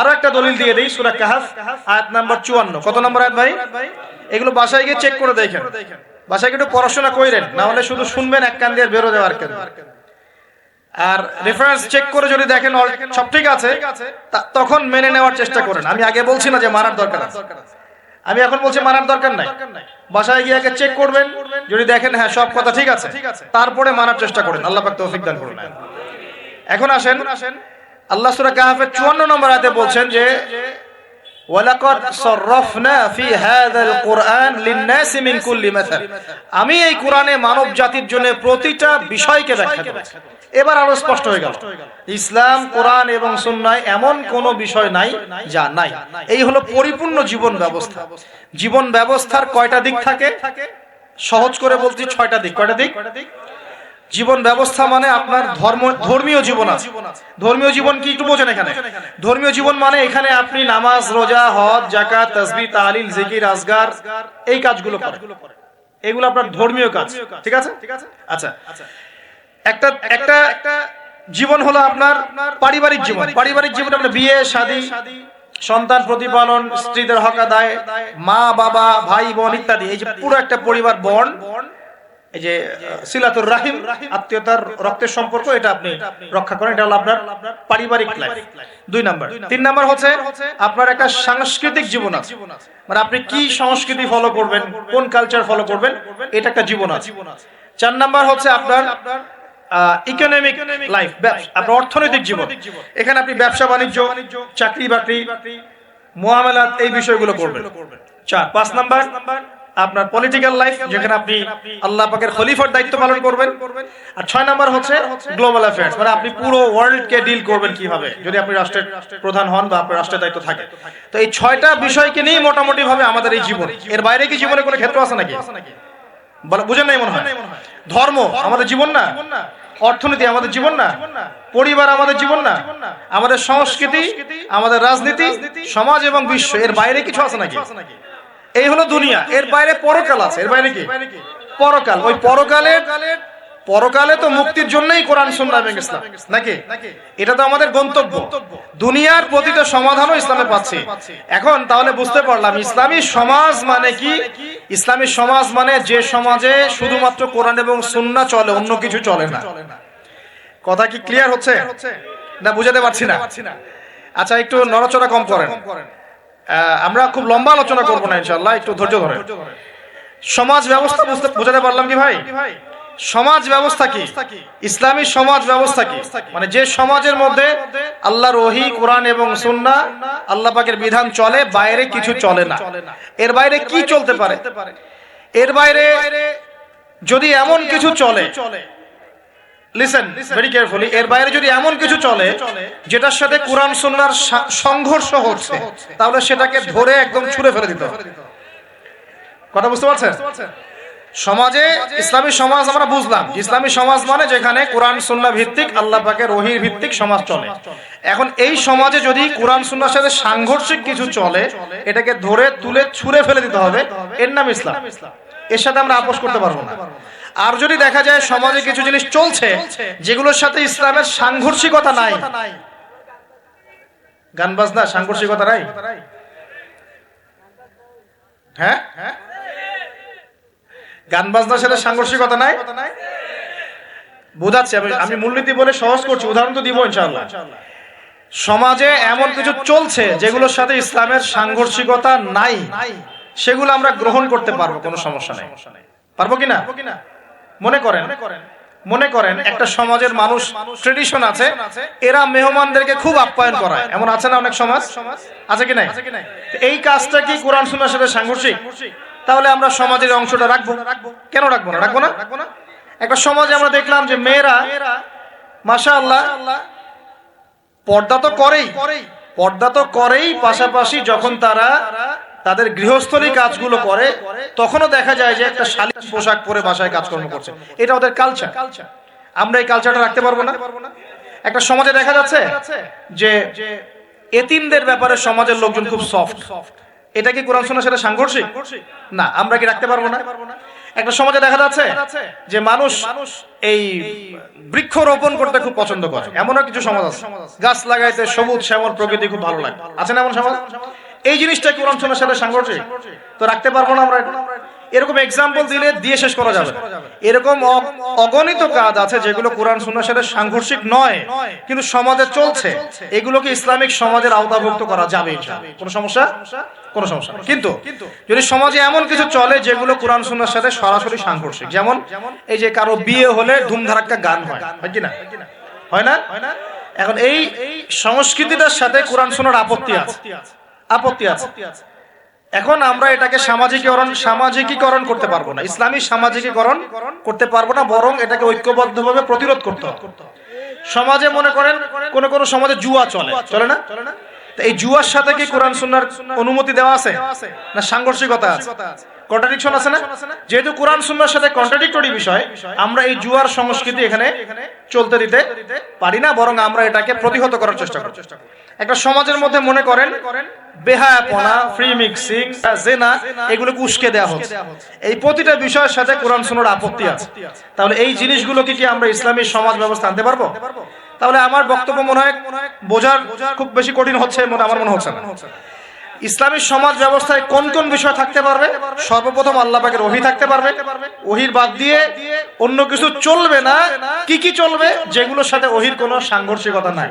আরো একটা দলিল দিয়ে দেই, সূরা কাহফ আয়াত নাম্বার 54। কত নম্বর আয়াত ভাই? এগুলো বাসায় গিয়ে চেক করে দেখেন, বাসায় গিয়ে একটু পড়াশোনা কইরেন, না হলে শুধু শুনবেন এক কান দিয়ে বেরো যাওয়ার কেন। আর রেফারেন্স চেক করে যদি দেখেন সব ঠিক আছে, তখন মেনে নেওয়ার চেষ্টা করেন। আমি আগে বলছি না যে মানার দরকার আছে, আমি এখন বলছি মানার দরকার নাই। বাসায় গিয়ে আগে চেক করবেন, যদি দেখেন হ্যাঁ সব কথা ঠিক আছে, তারপরে মানার চেষ্টা করেন। আল্লাহ পাক তৌফিক দান করুন। এখন আসেন, আল্লাহ সূরা কাহফের 54 নম্বর আয়াতে বলছেন যে ওয়ালাকাদ সাররাফনা ফি হাযাল কুরআন লিন-নাসি মিন কুল্লি মাসাল। আমি এই কোরআনে মানব জাতির জন্য প্রতিটা বিষয়কে ব্যাখ্যা করেছি। এবার আরো স্পষ্ট হয়ে গেল ইসলাম, কোরআন এবং সুন্নাহয় এমন কোন বিষয় নাই যা নাই। এই হলো পরিপূর্ণ জীবন ব্যবস্থা। জীবন ব্যবস্থার কয়টা দিক থাকে? সহজ করে বলছি 6টা দিক। কয়টা দিক? জীবন ব্যবস্থা মানে আপনার ধর্মীয় জীবন আছে। ধর্মীয় জীবন কি একটু বোঝেন এখানে? ধর্মীয় জীবন মানে এখানে আপনি নামাজ, রোজা, হজ, যাকাত, তাসবিহ, তাহলিল, জিকির, আজগার এই কাজগুলো করেন। এগুলো আপনার ধর্মীয় কাজ, ঠিক আছে? আচ্ছা, একটা জীবন হলো আপনার পারিবারিক জীবন। পারিবারিক জীবন আপনার বিয়ে, শাদী, সন্তান প্রতিপালন, স্ত্রীদের হক আদায়, মা বাবা, ভাই বোন ইত্যাদি। এই যে পুরো একটা পরিবার বন্ড, এই যে সিলাতুর রাহিম, আত্মীয়তার রক্তের সম্পর্ক, এটা আপনি রক্ষা করেন। এটা হলো আপনার পারিবারিক লাইফ। 2 নাম্বার। 3 নাম্বার হচ্ছে আপনার একটা সাংস্কৃতিক জীবন আছে, মানে আপনি কি সংস্কৃতি ফলো করবেন, কোন কালচার ফলো করবেন, এটা একটা জীবন আছে। 4 নাম্বার হচ্ছে আপনার ইকোনমিক লাইফ, আপনার অর্থনৈতিক জীবন। এখানে আপনি ব্যবসা বাণিজ্য, চাকরি বাকরি, মুআমালাত, এই বিষয়গুলো করবেন। 4। 5 নাম্বার আপনার পলিটিক্যাল লাইফ, যেখানে আপনি আল্লাহ পাকের খলিফার দায়িত্ব পালন করবেন। আর 6 নাম্বার হচ্ছে গ্লোবাল অ্যাফেয়ার্স, মানে আপনি পুরো ওয়ার্ল্ড কে ডিল করবেন কিভাবে, যদি আপনি রাষ্ট্রের প্রধান হন বা আপনার রাষ্ট্রের দায়িত্ব থাকে। তো এই 6টা বিষয়কে নিয়ে মোটামুটি ভাবে আমাদের এই জীবন। এর বাইরে কি জীবনে কোনো ক্ষেত্র আছে নাকি? বুঝেন নাই মনে হয়? ধর্ম আমাদের জীবন না, অর্থনীতি আমাদের জীবন না, পরিবার আমাদের জীবন না, আমাদের সংস্কৃতি, আমাদের রাজনীতি, সমাজ এবং বিশ্ব, এর বাইরে কিছু আছে নাকি? এই হলো দুনিয়া। এর বাইরে পরকাল আছে। এর বাইরে কি? পরকাল। ওই পরকালে তো মুক্তির জন্যই কোরআন, সুন্নাহ এবং ইসলাম, নাকি? এটা তো আমাদের গন্তব্য। দুনিয়ার প্রতিটা সমাধানও ইসলামে পাচ্ছি। এখন তাহলে বুঝতে পারলাম ইসলামী সমাজ মানে কি। ইসলামী সমাজ মানে যে সমাজে শুধুমাত্র কোরআন এবং সুন্নাহ চলে, অন্য কিছু চলে না। কথা কি ক্লিয়ার হচ্ছে না? বুঝাতে পারছি না? আচ্ছা, একটু নড়াচড়া কম করেন। আমরা খুব লম্বা আলোচনা করবো না ইনশাআল্লাহ, একটু ধৈর্য ধরে। সমাজ ব্যবস্থা বোঝাতে পারলাম কি ভাই? সমাজ ব্যবস্থা কি? ইসলামী সমাজ ব্যবস্থা কি? মানে যে সমাজের মধ্যে আল্লাহর ওহী, কোরআন এবং সুন্নাহ, আল্লাহ পাকের বিধান চলে, বাইরে কিছু চলে না। এর বাইরে কি চলতে পারে? এর বাইরে যদি এমন কিছু চলে, লিসেন ভেরি কেয়ারফুলি, এর বাইরে যদি এমন কিছু চলে যেটার সাথে কোরআন সুন্নাহর সংঘর্ষ হচ্ছে, তাহলে সেটাকে ধরে একদম ছুঁড়ে ফেলে দিতে হবে। কথা বুঝতে পারছেন? সমাজে ইসলামী সমাজ আমরা বুঝলাম, ইসলামী সমাজ মানে যেখানে কোরআন সুন্নাহ ভিত্তিক, আল্লাহ পাকের ওহীর ভিত্তিক সমাজ চলে। এখন এই সমাজে যদি কোরআন সুন্নাহর সাথে সাংঘর্ষিক কিছু চলে, এটাকে ধরে তুলে ছুঁড়ে ফেলে দিতে হবে, এর নাম ইসলাম। এর সাথে আমরা আপোষ করতে পারবো না। আর যদি দেখা যায় সমাজে কিছু জিনিস চলছে যেগুলোর সাথে ইসলামের সাংঘর্ষিকতা নাই, গান বাজনা সাংঘর্ষিকতা নাই, হ্যাঁ, গান বাজনার সাথে সাংঘর্ষিকতা নাই, বোঝাচ্ছি আমি মূলনীতি বলে সহজ করছি, উদাহরণ তো দিব ইনশাআল্লাহ। সমাজে এমন কিছু চলছে যেগুলোর সাথে ইসলামের সাংঘর্ষিকতা নাই, সেগুলো আমরা গ্রহণ করতে পারবো, কোনো সমস্যা নেই। পারবো কিনা? মনে করেন একটা সমাজের মানুষ, ট্রেডিশন আছে, এরা মেহমানদেরকে খুব আপ্যায়ন করায়, এমন আছে না অনেক সমাজ? আছে কি নাই? এই কাজটা কি কোরআন সুন্নাহর সাথে সাংঘর্ষিক? তাহলে আমরা সমাজের অংশটা রাখবো কেন? রাখবো না। একটা সমাজে আমরা দেখলাম যে মেয়েরা মাশাআল্লাহ পর্দা তো করেই, পাশাপাশি যখন তারা তাদের গৃহস্থলী কাজগুলো করে, তখনও দেখা যায় যে একটা শালীন পোশাক পরে বাসায় কাজকর্ম করছে। এটা ওদের কালচার। আমরা এই কালচারটা রাখতে পারবো না। একটা সমাজে দেখা যাচ্ছে যে এতিমদের ব্যাপারে সমাজের লোকজন খুব সফট, এটা কি কোরআন সুন্নাহর সাথে সাংঘর্ষিক? না, আমরা কি রাখতে পারবো না? একটা সমাজে দেখা যাচ্ছে যে মানুষ এই বৃক্ষরোপণ করতে খুব পছন্দ করে, এমনও কিছু সমাজ আছে, গাছ লাগাইতে সবুজ শ্যামল প্রকৃতি খুব ভালো লাগে, আছে না এমন সমাজ? এই জিনিসটা কোরআন সুন্নাহর সাথে সাংঘর্ষিক? তো রাখতে পারবো না আমরা। এরকম এক্সাম্পল দিয়ে শেষ করা যাবে। এরকম অগণিত কাজ আছে যেগুলো কোরআন সুন্নাহর সাথে সাংঘর্ষিক নয়, কিন্তু সমাজে চলছে, এগুলোকে ইসলামিক সমাজের আওতাভুক্ত করা যাবে, কোনো সমস্যা নেই। কিন্তু যদি সমাজে এমন কিছু চলে যেগুলো কোরআন সুন্নাহর সাথে সরাসরি সাংঘর্ষিক, যেমন এই যে কারো বিয়ে হলে ধুমধারাক্কা গান হয় কি না? হয় না? এখন এই সংস্কৃতিটার সাথে কোরআন সুন্নাহর আপত্তি আছে। এখন আমরা এটাকে সামাজিকীকরণ করতে পারবো না, ইসলামী সামাজিকীকরণ করতে পারবো না, বরং এটাকে ঐক্যবদ্ধভাবে প্রতিরোধ করতে হবে। সমাজে মনে করেন কোন সমাজে জুয়া চলে না? এই জুয়ার সাথে কি কোরআন সুন্নাহর অনুমতি দেওয়া আছে না সাংঘর্ষিকতা আছে? কন্ট্রাডিকশন আছে না? যেহেতু কোরআন সুন্নাহর সাথে কন্ট্রাডিক্টরি বিষয়, আমরা এই জুয়ার সংস্কৃতি এখানে চলতে দিতে পারি না, বরং আমরা এটাকে প্রতিহত করার চেষ্টা করি। একটা সমাজের মধ্যে মনে করেন বেহায়াপনা, ফ্রি মিক্সিং, জেনা, এগুলোকে উস্কে দেওয়া হচ্ছে, এই প্রতিটা বিষয়ের সাথে কোরআন সুন্নাহর আপত্তি আছে। তাহলে এই জিনিসগুলোকে কি আমরা ইসলামী সমাজ ব্যবস্থা আনতে পারবো? তাহলে আমার বক্তব্য মনে হয় বোঝার খুব বেশি কঠিন হচ্ছে, আমার মনে হচ্ছে না। ইসলামী সমাজ ব্যবস্থায় কোন কোন বিষয় থাকতে পারবে? সর্বপ্রথম আল্লাহ পাকের ওহী থাকতে পারবে, ওহীর বাদ দিয়ে অন্য কিছু চলবে না। কি চলবে? যেগুলোর সাথে ওহীর কোনো সাংঘর্ষিকতা নাই,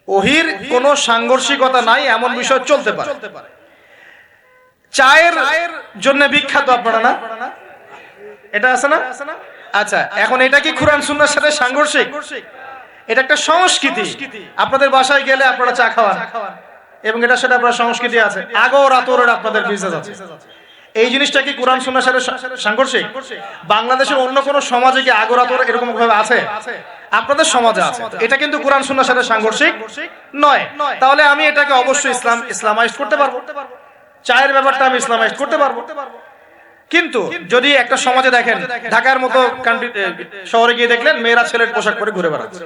ওহীর কোনো সাংঘর্ষিকতা নাই এমন বিষয় চলতে পারে। চায়ের জন্য বিখ্যাত আপনারা না, এটা আছে না? আচ্ছা, এখন এটা কি কোরআন সুন্নাহর সাথে সাংঘর্ষিক? এটা একটা সংস্কৃতি। আপনাদের বাসায় গেলে আপনারা চা খাওয়ান, এবং এটার সাথে আপনার সংস্কৃতি আছে, আগর আতরের আপনাদের বিজনেস আছে। এই জিনিসটা কি কোরআন সুন্নাহর সাথে সাংঘর্ষিক? বাংলাদেশের অন্য কোন সমাজে কি আগর আতর এরকম ভাবে আছে? আপনাদের সমাজে আছে, এটা কিন্তু কোরআন সুন্নাহর সাথে সাংঘর্ষিক নয়। তাহলে আমি এটাকে অবশ্যই ইসলামাইজড করতে পারবো, চায়ের ব্যাপারটা আমি ইসলামাইজড করতে পারবো। কিন্তু যদি একটা সমাজে দেখেন, ঢাকার মতো শহরে গিয়ে দেখলেন মেয়েরা ছেলের পোশাক পরে ঘুরে বেড়াচ্ছে,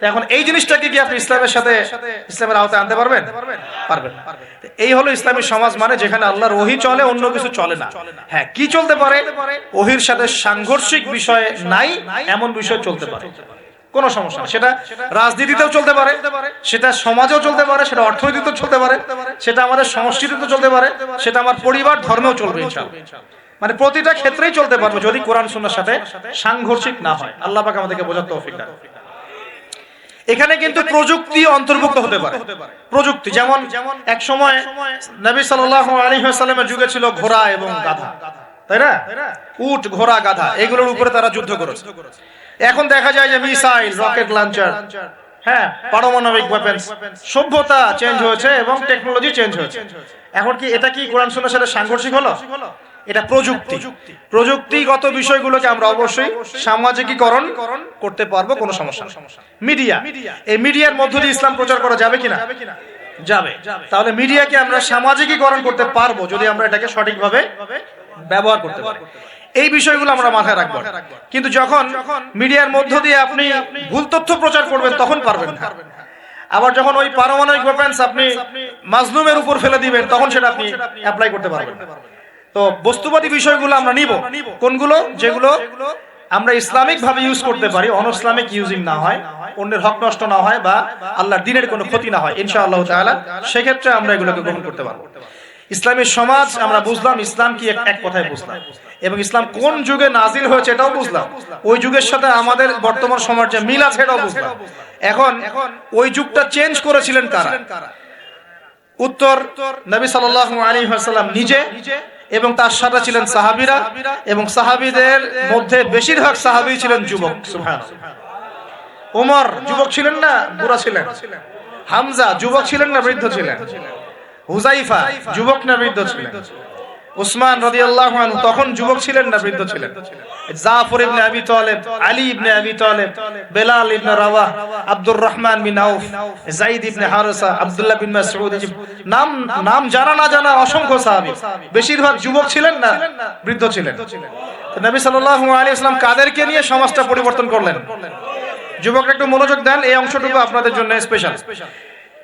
এখন এই জিনিসটাকে কি আপনি ইসলামের আওতায় আনতে পারবেন? এই হলো ইসলামী সমাজ, মানে যেখানে আল্লাহর ওহী চলে, অন্য কিছু চলে না। হ্যাঁ, কি চলতে পারে? ওহীর সাথে সাংঘর্ষিক বিষয় নাই এমন বিষয় চলতে পারে, কোনো সমস্যা না। সেটা রাজনীতিতেও চলতে পারে, সেটা সমাজেও চলতে পারে, সেটা অর্থনীতিতেও চলতে পারে, সেটা আমাদের সংস্কৃতিতেও চলতে পারে, সেটা আমার পরিবার ধর্মেও চলবে ইনশাআল্লাহ। মানে প্রতিটা ক্ষেত্রেই চলতে পারবে যদি কোরআন সুন্নাহর সাথে সাংঘর্ষিক না হয়। আল্লাহ পাক আমাদেরকে বোঝার তৌফিক দান। এখানে কিন্তু প্রযুক্তি অন্তর্ভুক্ত হতে পারে। প্রযুক্তি যেমন এক সময় নবী সাল্লাল্লাহু আলাইহি ওয়াসাল্লামের যুগে ছিল ঘোড়া এবং গাধা, তাই না? উট, ঘোড়া, গাধা এগুলোর উপরে তারা যুদ্ধ করেছে। এখন দেখা যায় যে মিসাইল, রকেট লঞ্চার, হ্যাঁ, পারমাণবিক ওয়েপন্স, সভ্যতা চেঞ্জ হয়েছে এবং টেকনোলজি চেঞ্জ হয়েছে। এখন কি এটা কি কোরআন সুন্নাহর সাথে সাংঘর্ষিক হলো? এটা প্রযুক্তি। প্রযুক্তিগত বিষয়গুলোকে আমরা অবশ্যই সামাজিকীকরণ করতে পারবো, কোনো সমস্যা নেই। মিডিয়া, এই মিডিয়ার মধ্য দিয়ে ইসলাম প্রচার করা যাবে কিনা? যাবে। তাহলে মিডিয়াকে আমরা সামাজিকীকরণ করতে পারবো যদি আমরা এটাকে সঠিকভাবে ব্যবহার করতে পারি। এই বিষয়গুলো আমরা মাথায় রাখবো। কিন্তু যখন মিডিয়ার মধ্য দিয়ে আপনি ভুল তথ্য প্রচার করবেন তখন পারবেন না। আবার যখন ওই পারমাণবিক ওয়েপন্স আপনি মাজলুমের উপর ফেলে দিবেন তখন সেটা আপনি অ্যাপ্লাই করতে পারবেন না। তো বস্তুবাদী বিষয়গুলো আমরা নিব, কোনগুলো? যেগুলো আমরা ইসলামিক ভাবে ইউজ করতে পারি, অনইসলামিক ইউজিং না হয়, অন্যের হক নষ্ট না হয় বা আল্লাহর দ্বীনের কোনো ক্ষতি না হয় ইনশাআল্লাহ তাআলা, সেক্ষেত্রে আমরা এগুলোকে গ্রহণ করতে পারবো। ইসলামের সমাজ আমরা বুঝলাম, ইসলাম কি এক কথায় বুঝলাম, এবং ইসলাম কোন যুগে নাজিল হয়েছে এটাও বুঝলাম, ওই যুগের সাথে আমাদের বর্তমান সমাজে মিল আছে এটাও বুঝলাম। এখন ওই যুগটা চেঞ্জ করেছিলেন কারা? উত্তর, নবী সাল্লাল্লাহু আলাইহি ওয়াসাল্লাম নিজে এবং তার সাথে ছিলেন সাহাবীরা, এবং সাহাবীদের মধ্যে বেশিরভাগ সাহাবী ছিলেন যুবক। সুবহানাল্লাহ। ওমর যুবক ছিলেন না বুড়া ছিলেন? হামজা যুবক ছিলেন না বৃদ্ধ ছিলেন? হুযাইফা যুবক না বৃদ্ধ ছিলেন? উসমান রাদিয়াল্লাহু আনহু তখন যুবক ছিলেন না বৃদ্ধ ছিলেন? জাফর ইবনে আবি তালেব, আলী ইবনে আবি তালেব, বেলাল ইবনে রাওয়াহ, আব্দুর রহমান বিন আউফ, যায়েদ ইবনে হারেসা, আব্দুল্লাহ বিন মাসউদ, নাম জানা না জানা অসংখ্য সাহাবী, বেশিরভাগ যুবক ছিলেন না বৃদ্ধ ছিলেন? তো নবী সাল্লাল্লাহু আলাইহি ওয়াসাল্লাম কাদেরকে নিয়ে সমাজটা পরিবর্তন করলেন? যুবকরা একটু মনোযোগ দেন, এই অংশটুকু আপনাদের জন্য স্পেশাল।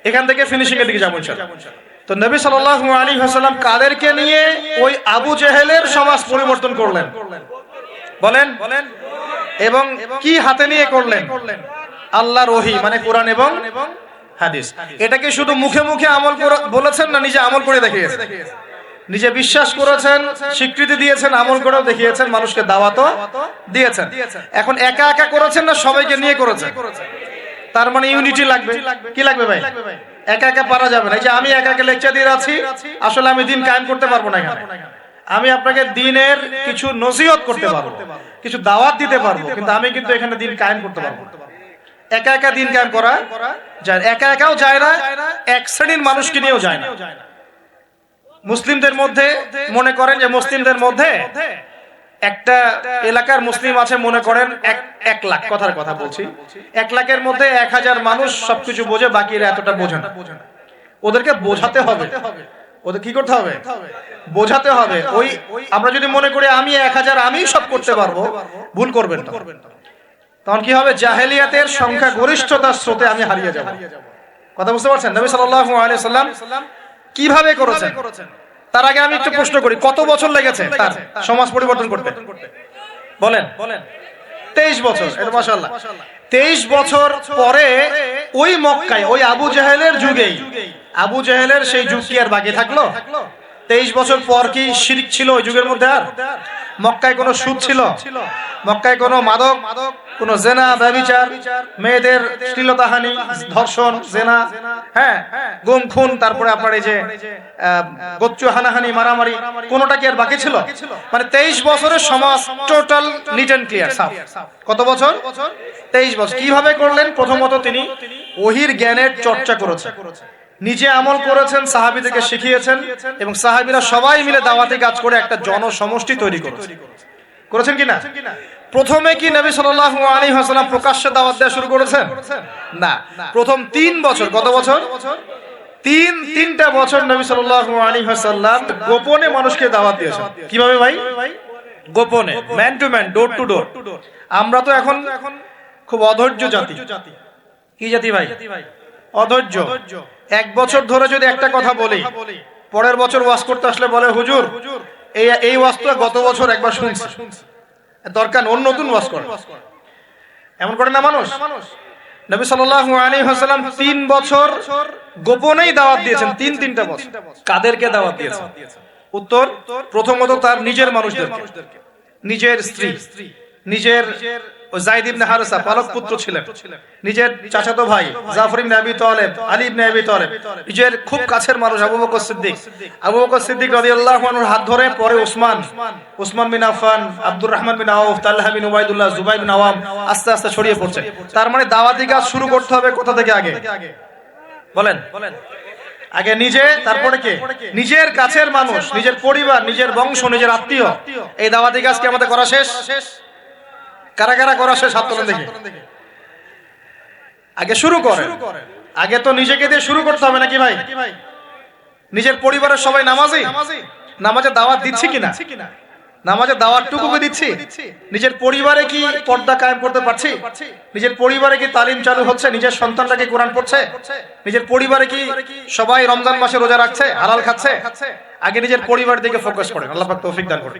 এখান থেকে ফিনিশিং এর দিকে যাবো ইনশাআল্লাহ। তো নবী সাল্লাল্লাহু আলাইহি ওয়াসাল্লাম কাদেরকে নিয়ে ওই আবু জেহেলের সমাজ পরিবর্তন করলেন? বলেন। এবং কি হাতে নিয়ে করলেন? আল্লাহর ওহী মানে কোরআন এবং হাদিস। এটাকে শুধু মুখে মুখে আমল বলেছেন না, নিজে আমল করে দেখিয়েছেন? নিজে বিশ্বাস করেছেন, স্বীকৃতি দিয়েছেন, আমল করেও দেখিয়েছেন, মানুষকে দাওয়াতও দিয়েছেন। এখন একা একা করেছেন না সবাইকে নিয়ে করেছেন? তার মানে ইউনিটি লাগবে। কি লাগবে ভাই? একা একা পারা যাবে না। এই যে আমি একা একা লেকচার দিয়ে যাচ্ছি, আসলে আমি দিন কায়েম করতে পারবো না। এখানে আমি আপনাকে দিনের কিছু নসিহত করতে পারবো, কিছু দাওয়াত দিতে পারবো, কিন্তু আমি কিন্তু এখানে দিন কায়েম করতে পারবো। একা একা দিন কায়েম করা যায়? একা একাও যায় না, এক শ্রেণীর মানুষকে নিয়েও যায় না। মুসলিমদের মধ্যে মনে করেন যে মুসলিমদের মধ্যে একটা এলাকার মুসলিম আছে, মনে করেন 1 লাখ, কথার কথা বলছি, 1 লাখের মধ্যে 1000 মানুষ সবকিছু বোঝে, বাকিরা এতটা বোঝে না। ওদেরকে বোঝাতে হবে। ওদের কি করতে হবে? বোঝাতে হবে। ওই আমরা যদি মনে করি আমি 1000 আমি সব করতে পারবো, ভুল করবেন না। তখন কি হবে? জাহেলিয়াতের সংখ্যা গরিষ্ঠতার স্রোতে আমি হারিয়ে যাব। কথা বুঝতে পারছেন? নবী সাল্লাল্লাহু আলাইহি ওয়াসাল্লাম কিভাবে করেছেন? তার আগে আমি একটু প্রশ্ন করি, কত বছর লেগেছে তার সমাজ পরিবর্তন করতে? বলেন। 23 বছর। এটা মাশাআল্লাহ। 23 বছর পরে ওই মক্কায়, ওই আবু জেহেলের যুগেই, আবু জেহেলের সেই যুগ কি আর বাকি থাকলো? 23 বছর পর কি শিরক ছিল ওই যুগের মধ্যে? আর মক্কায় কোনো সুদ ছিল? মক্কায় কোনো মাদক, কোনো জেনা, ব্যভিচার, মেয়েদের শ্লীলতাহানি, ধর্ষণ, জেনা, হ্যাঁ, গুম খুন, তারপরে আপনার এই যে গোচ্চ হানাহানি, মারামারি, কোনোটা কি আর বাকি ছিল? মানে 23 বছরের সমাজ টোটাল নিট এন্ড ক্লিয়ার, সাফ। কত বছর? 23 বছর। কিভাবে করলেন? প্রথমত তিনি ওহীর জ্ঞানের চর্চা করেছেন, নিজে আমল করেছেন, সাহাবীদেরকে শিখিয়েছেন, এবং সাহাবীরা সবাই মিলে দাওয়াতি কাজ করে একটা জনসমষ্টি তৈরি করেছেন কিনা? প্রথমে কি নবী সাল্লাল্লাহু আলাইহি ওয়াসাল্লাম প্রকাশ্যে দাওয়াত দেওয়া শুরু করেছেন? না। প্রথম 3 বছর, কত বছর? তিনটা বছর নবী সাল্লাল্লাহু আলাইহি ওয়াসাল্লাম গোপনে মানুষকে দাওয়াত দিয়েছেন। কিভাবে ভাই? গোপনে, man to man, door to door. আমরা তো এখন খুব অধৈর্য জাতি। কি জাতি ভাই? অধৈর্য। 1 বছর ধরে যদি একটা কথা বলি, পরের বছর ওয়াজ করতে আসলে বলে হুজুর এই ওয়াজটা গত বছর একবার শুনছি, দরকার অন্য নতুন ওয়াজ করে। এমন করে না মানুষ? নবী সাল্লাল্লাহু আলাইহি ওয়াসাল্লাম 3 বছর গোপনেই দাওয়াত দিয়েছেন। তিনটা বছর। কাদেরকে দাওয়াত দিয়েছেন? উত্তর, প্রথমত তার নিজের মানুষদেরকে, নিজের স্ত্রী, নিজের ওই যায়েদ ইবনে হারেসা পালক পুত্র ছিলেন, নিজের চাচাতো ভাই জাফর ইবনে আবি তালেব, আলী ইবনে আবি তালেব, নিজের খুব কাছের মানুষ আবু বকর সিদ্দিক। আবু বকর সিদ্দিক রাদিয়াল্লাহু আনহুর হাত ধরে পরে ওসমান বিন আফফান, আব্দুর রহমান বিন আউফ, তালহা বিন উবাইদুল্লাহ, জুবাইর বিন আওয়াম আস্তে আস্তে ছড়িয়ে পড়ছে। তার মানে দাওয়াতি কাজ শুরু করতে হবে কোথা থেকে? আগে বলেন, আগে নিজে, তারপরে কে? নিজের কাছের মানুষ, নিজের পরিবার, নিজের বংশ, নিজের আত্মীয়। এই দাওয়াতি কাজ কি আমাদের করা শেষ? কারা কারা করা শেষ? হাত তোলেন দেখি। আগে শুরু করে, আগে তো নিজেকে দিয়ে শুরু করতে হবে নাকি ভাই? নিজের পরিবারের সবাই নামাজি, নামাজে দাওয়াত দিচ্ছি কিনা? নামাজে দাওয়াতটুকু দিচ্ছি? নিজের পরিবারে কি পর্দা কায়েম করতে পারছি? নিজের পরিবারে কি তালিম চালু হচ্ছে? নিজের সন্তানরা কি কোরআন পড়ছে? নিজের পরিবারে কি সবাই রমজান মাসে রোজা রাখছে, হালাল খাচ্ছে? আগে নিজের পরিবারের দিকে ফোকাস করেন, আল্লাহ পাক তৌফিক দান করুন।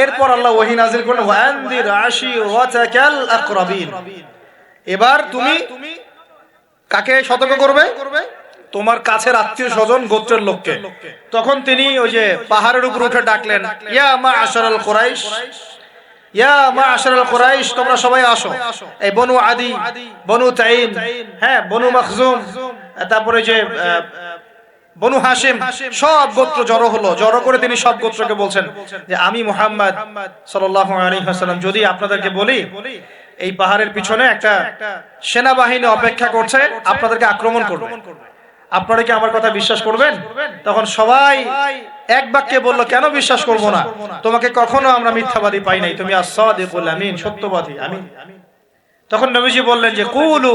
এরপর আল্লাহ ওহী নাযিল করলেন ওয়ানদির আশিরাতাকাল আকরাবিন। এবার তুমি কাকে সতর্ক করবে? তোমার কাছের আত্মীয় স্বজন, গোত্রের লোককে। তখন তিনি ওই যে পাহাড়ের উপর উঠে ডাকলেন, ইয়া মা'আশারাল কুরাইশ, ইয়া মা'আশারাল কুরাইশ, তোমরা সবাই আসো। এই বনু আদি, বনু তাইম, হ্যাঁ বনু মাখজুম, তারপরে যে বনু হাশিম, সব গোত্র জড়ো হলো। জড়ো করে তিনি সব গোত্রকে বলছেন যে আমি মুহাম্মদ সাল্লাল্লাহু আলাইহি ওয়াসাল্লাম যদি আপনাদেরকে বলি এই পাহাড়ের পিছনে একটা সেনাবাহিনী অপেক্ষা করছে, আপনাদেরকে আক্রমণ করবে, আপনারা কি আমার কথা বিশ্বাস করবেন? তখন সবাই এক বাক্যে বলল, কেন বিশ্বাস করব না? তোমাকে কখনো আমরা মিথ্যাবাদী পাই নাই, তুমি আস-সাদিকুল আমিন, সত্যবাদী। আমিন। তখন নবীজি বললেন যে কুলু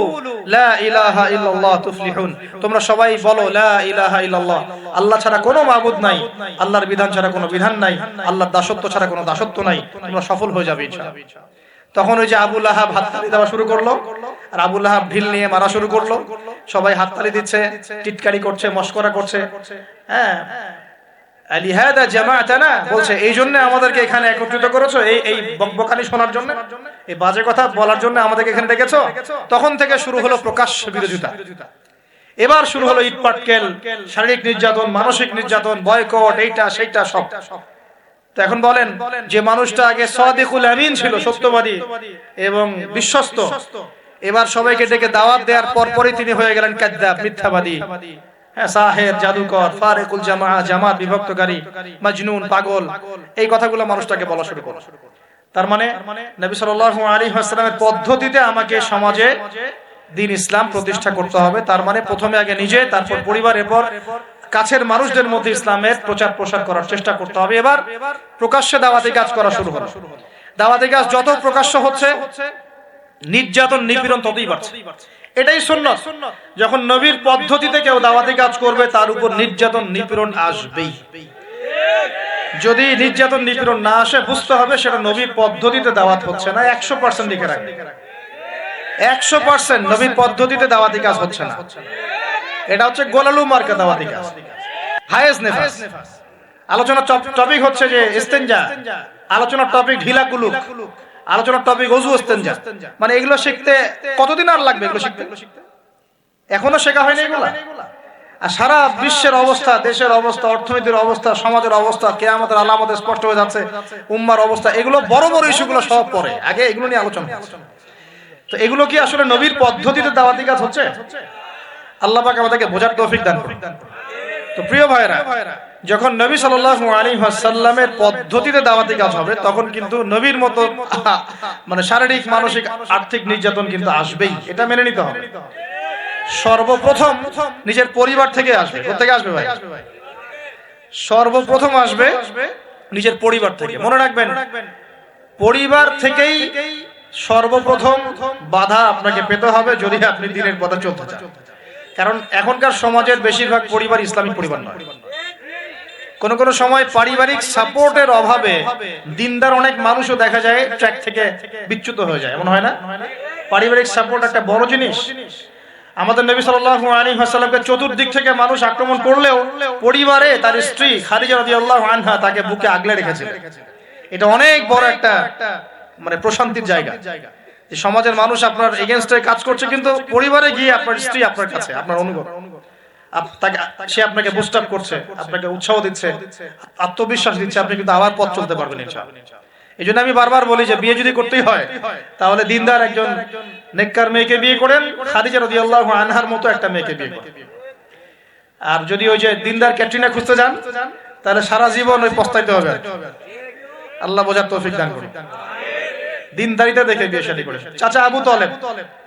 লা ইলাহা ইল্লাল্লাহ তুফলিহুন, তোমরা সবাই বলো লা ইলাহা ইল্লাল্লাহ, আল্লাহ ছাড়া কোনো মাবুদ নাই, আল্লাহর বিধান ছাড়া কোনো বিধান নাই, আল্লাহর দাসত্ব ছাড়া কোনো দাসত্ব নাই, তোমরা সফল হয়ে যাবে ইনশাআল্লাহ। তখন ওই যে আবু লাহাব হাততালি দেওয়া শুরু করলো, আর আবু লাহাব ঢিল নিয়ে মারা শুরু করলো। সবাই হাততালি দিচ্ছে, টিটকারি করছে, মশকরা করছে। হ্যাঁ, আলিহাদা জামাআতানা, বলছে এই জন্য আমাদেরকে এখানে একত্রিত করেছো, এই বকবকানি শোনার জন্য, এই বাজে কথা বলার জন্য আমাদেরকে এখানে ডেকেছো। তখন থেকে শুরু হলো প্রকাশ্য বিরোধিতা। এবার শুরু হলো ইটপাটকেল, শারীরিক নির্যাতন, মানসিক নির্যাতন, বয়কট, এইটা সেইটা সব। তো এখন বলেন, যে মানুষটা আগে সাদিকুল আমিন ছিল, সত্যবাদী এবং বিশ্বস্ত, এবার সবাইকে ডেকে দাওয়াত দেওয়ার পরপরই তিনি হয়ে গেলেন কাযযাব, মিথ্যাবাদী, হ্যাঁ সাহের, জাদুকর, ফারিকুল জামাআত, জামাত বিভক্তকারী, মাজনুন, পাগল, এই কথাগুলো মানুষটাকে বলা শুরু করলো। তার মানে নবী সাল্লাল্লাহু আলাইহি ওয়াসাল্লামের পদ্ধতিতে আমাকে সমাজে দ্বীন ইসলাম প্রতিষ্ঠা করতে হবে। তার মানে প্রথমে আগে নিজে, তারপর পরিবার, এরপর কাছের মানুষদের মধ্যে ইসলামের প্রচার প্রসার করার চেষ্টা করতে হবে। এবার প্রকাশ্যে দাওয়াতি কাজ করা শুরু হলো। দাওয়াতি কাজ যত প্রকাশ্য হচ্ছে, নির্যাতন নিপীড়ন ততই বাড়ছে। এটাই সুন্নাত। যখন নবীর পদ্ধতিতে কেউ দাওয়াতি কাজ করবে, তার উপর নির্যাতন নিপীড়ন আসবেই। যদি নির্যাতন নিপীড়ন না আসে, বুঝতে হবে সেটা নবীর পদ্ধতিতে দাওয়াত হচ্ছে না। 100% লিখে রাখবে, 100% নবীর পদ্ধতিতে দাওয়াতি কাজ হচ্ছে না। এটা হচ্ছে গোলালু মার্কা দাওয়াতি কাজ, হায়েস নেফাস। আলোচনার টপিক হচ্ছে যে ইস্তেনজা, আলোচনার টপিক ঢিলা কুলুক, আলোচনার টপিক ওযু ইস্তেনজা। মানে এগুলো শিখতে কতদিন আর লাগবে? এগুলো শিখতে এখনো শেখা হয়নি এগুলা। আর সারা বিশ্বের অবস্থা, দেশের অবস্থা, অর্থনীতির অবস্থা, সমাজের অবস্থা, কিয়ামতের আলামত স্পষ্ট হয়ে যাচ্ছে, উম্মার অবস্থা, এগুলো বড় বড় ইস্যুগুলো সব পরে, আগে এগুলো নিয়ে আলোচনা। তো এগুলো কি আসলে নবীর পদ্ধতিতে দাওয়াতি কাজ হচ্ছে? আল্লাহ পাক আমাদেরকে বোঝার তৌফিক দান করুন। তো প্রিয় ভাইরা, যখন নবী সাল্লাল্লাহু আলাইহি ওয়াসাল্লামের পদ্ধতিতে দাওয়াতি কাজ হবে, তখন কিন্তু নবীর মতো মানে শারীরিক, মানসিক, আর্থিক নির্যাতন কিন্তু আসবেই। এটা মেনে নিতে হবে। সর্বপ্রথম নিজের পরিবার থেকে আসবে। কোথা থেকে আসবে ভাই? সর্বপ্রথম আসবে নিজের পরিবার থেকে। মনে রাখবেন, পরিবার থেকেই সর্বপ্রথম বাধা আপনাকে পেতে হবে, যদি আপনি দ্বীনের পথে চলতে চান। কারণ এখনকার সমাজের বেশিরভাগ পরিবার ইসলামিক পরিবার নয়। কোন কোন সময় পারিবারিক সাপোর্টের অভাবে দিনদার অনেক মানুষও দেখা যায় ট্র্যাক থেকে বিচ্যুত হয়ে যায়। এমন হয় না? পারিবারিক সাপোর্ট একটা বড় জিনিস। আমাদের নবী সাল্লাল্লাহু আলাইহি ওয়াসাল্লামকে চতুর্দিক থেকে মানুষ আক্রমণ করলেও পরিবারে তার স্ত্রী খাদিজা রাদিয়াল্লাহু আনহা তাকে বুকে আগলে রেখেছিলেন। এটা অনেক বড় একটা মানে প্রশান্তির জায়গা, যে সমাজের মানুষ আপনার এগেইনস্টে কাজ করছে, কিন্তু পরিবারে গিয়ে আপনার স্ত্রী আপনার কাছে, আপনার অনুগত, সে আপনাকে বুস্ট আপ করছে, আপনাকে উৎসাহ দিচ্ছে, আত্মবিশ্বাস দিচ্ছে, আপনি কিন্তু আবার পথ চলতে পারবেন ইনশাআল্লাহ। এই জন্য আমি বারবার বলি যে বিয়ে যদি করতেই হয় তাহলে দিনদার একজন নেককার মেয়েকে বিয়ে করেন, খাদিজা রাদিয়াল্লাহু আনহার মতো একটা মেয়েকে বিয়ে করেন। আর যদি ওই যে দিনদার ক্যাটরিনা খুঁজতে যান তাহলে সারা জীবন ওই পস্তাইতে হবে। আল্লাহ বোঝার তৌফিক দান করুন। দিনদারিতা দেখে বিয়ে শাদী করে। চাচা আবু তালেব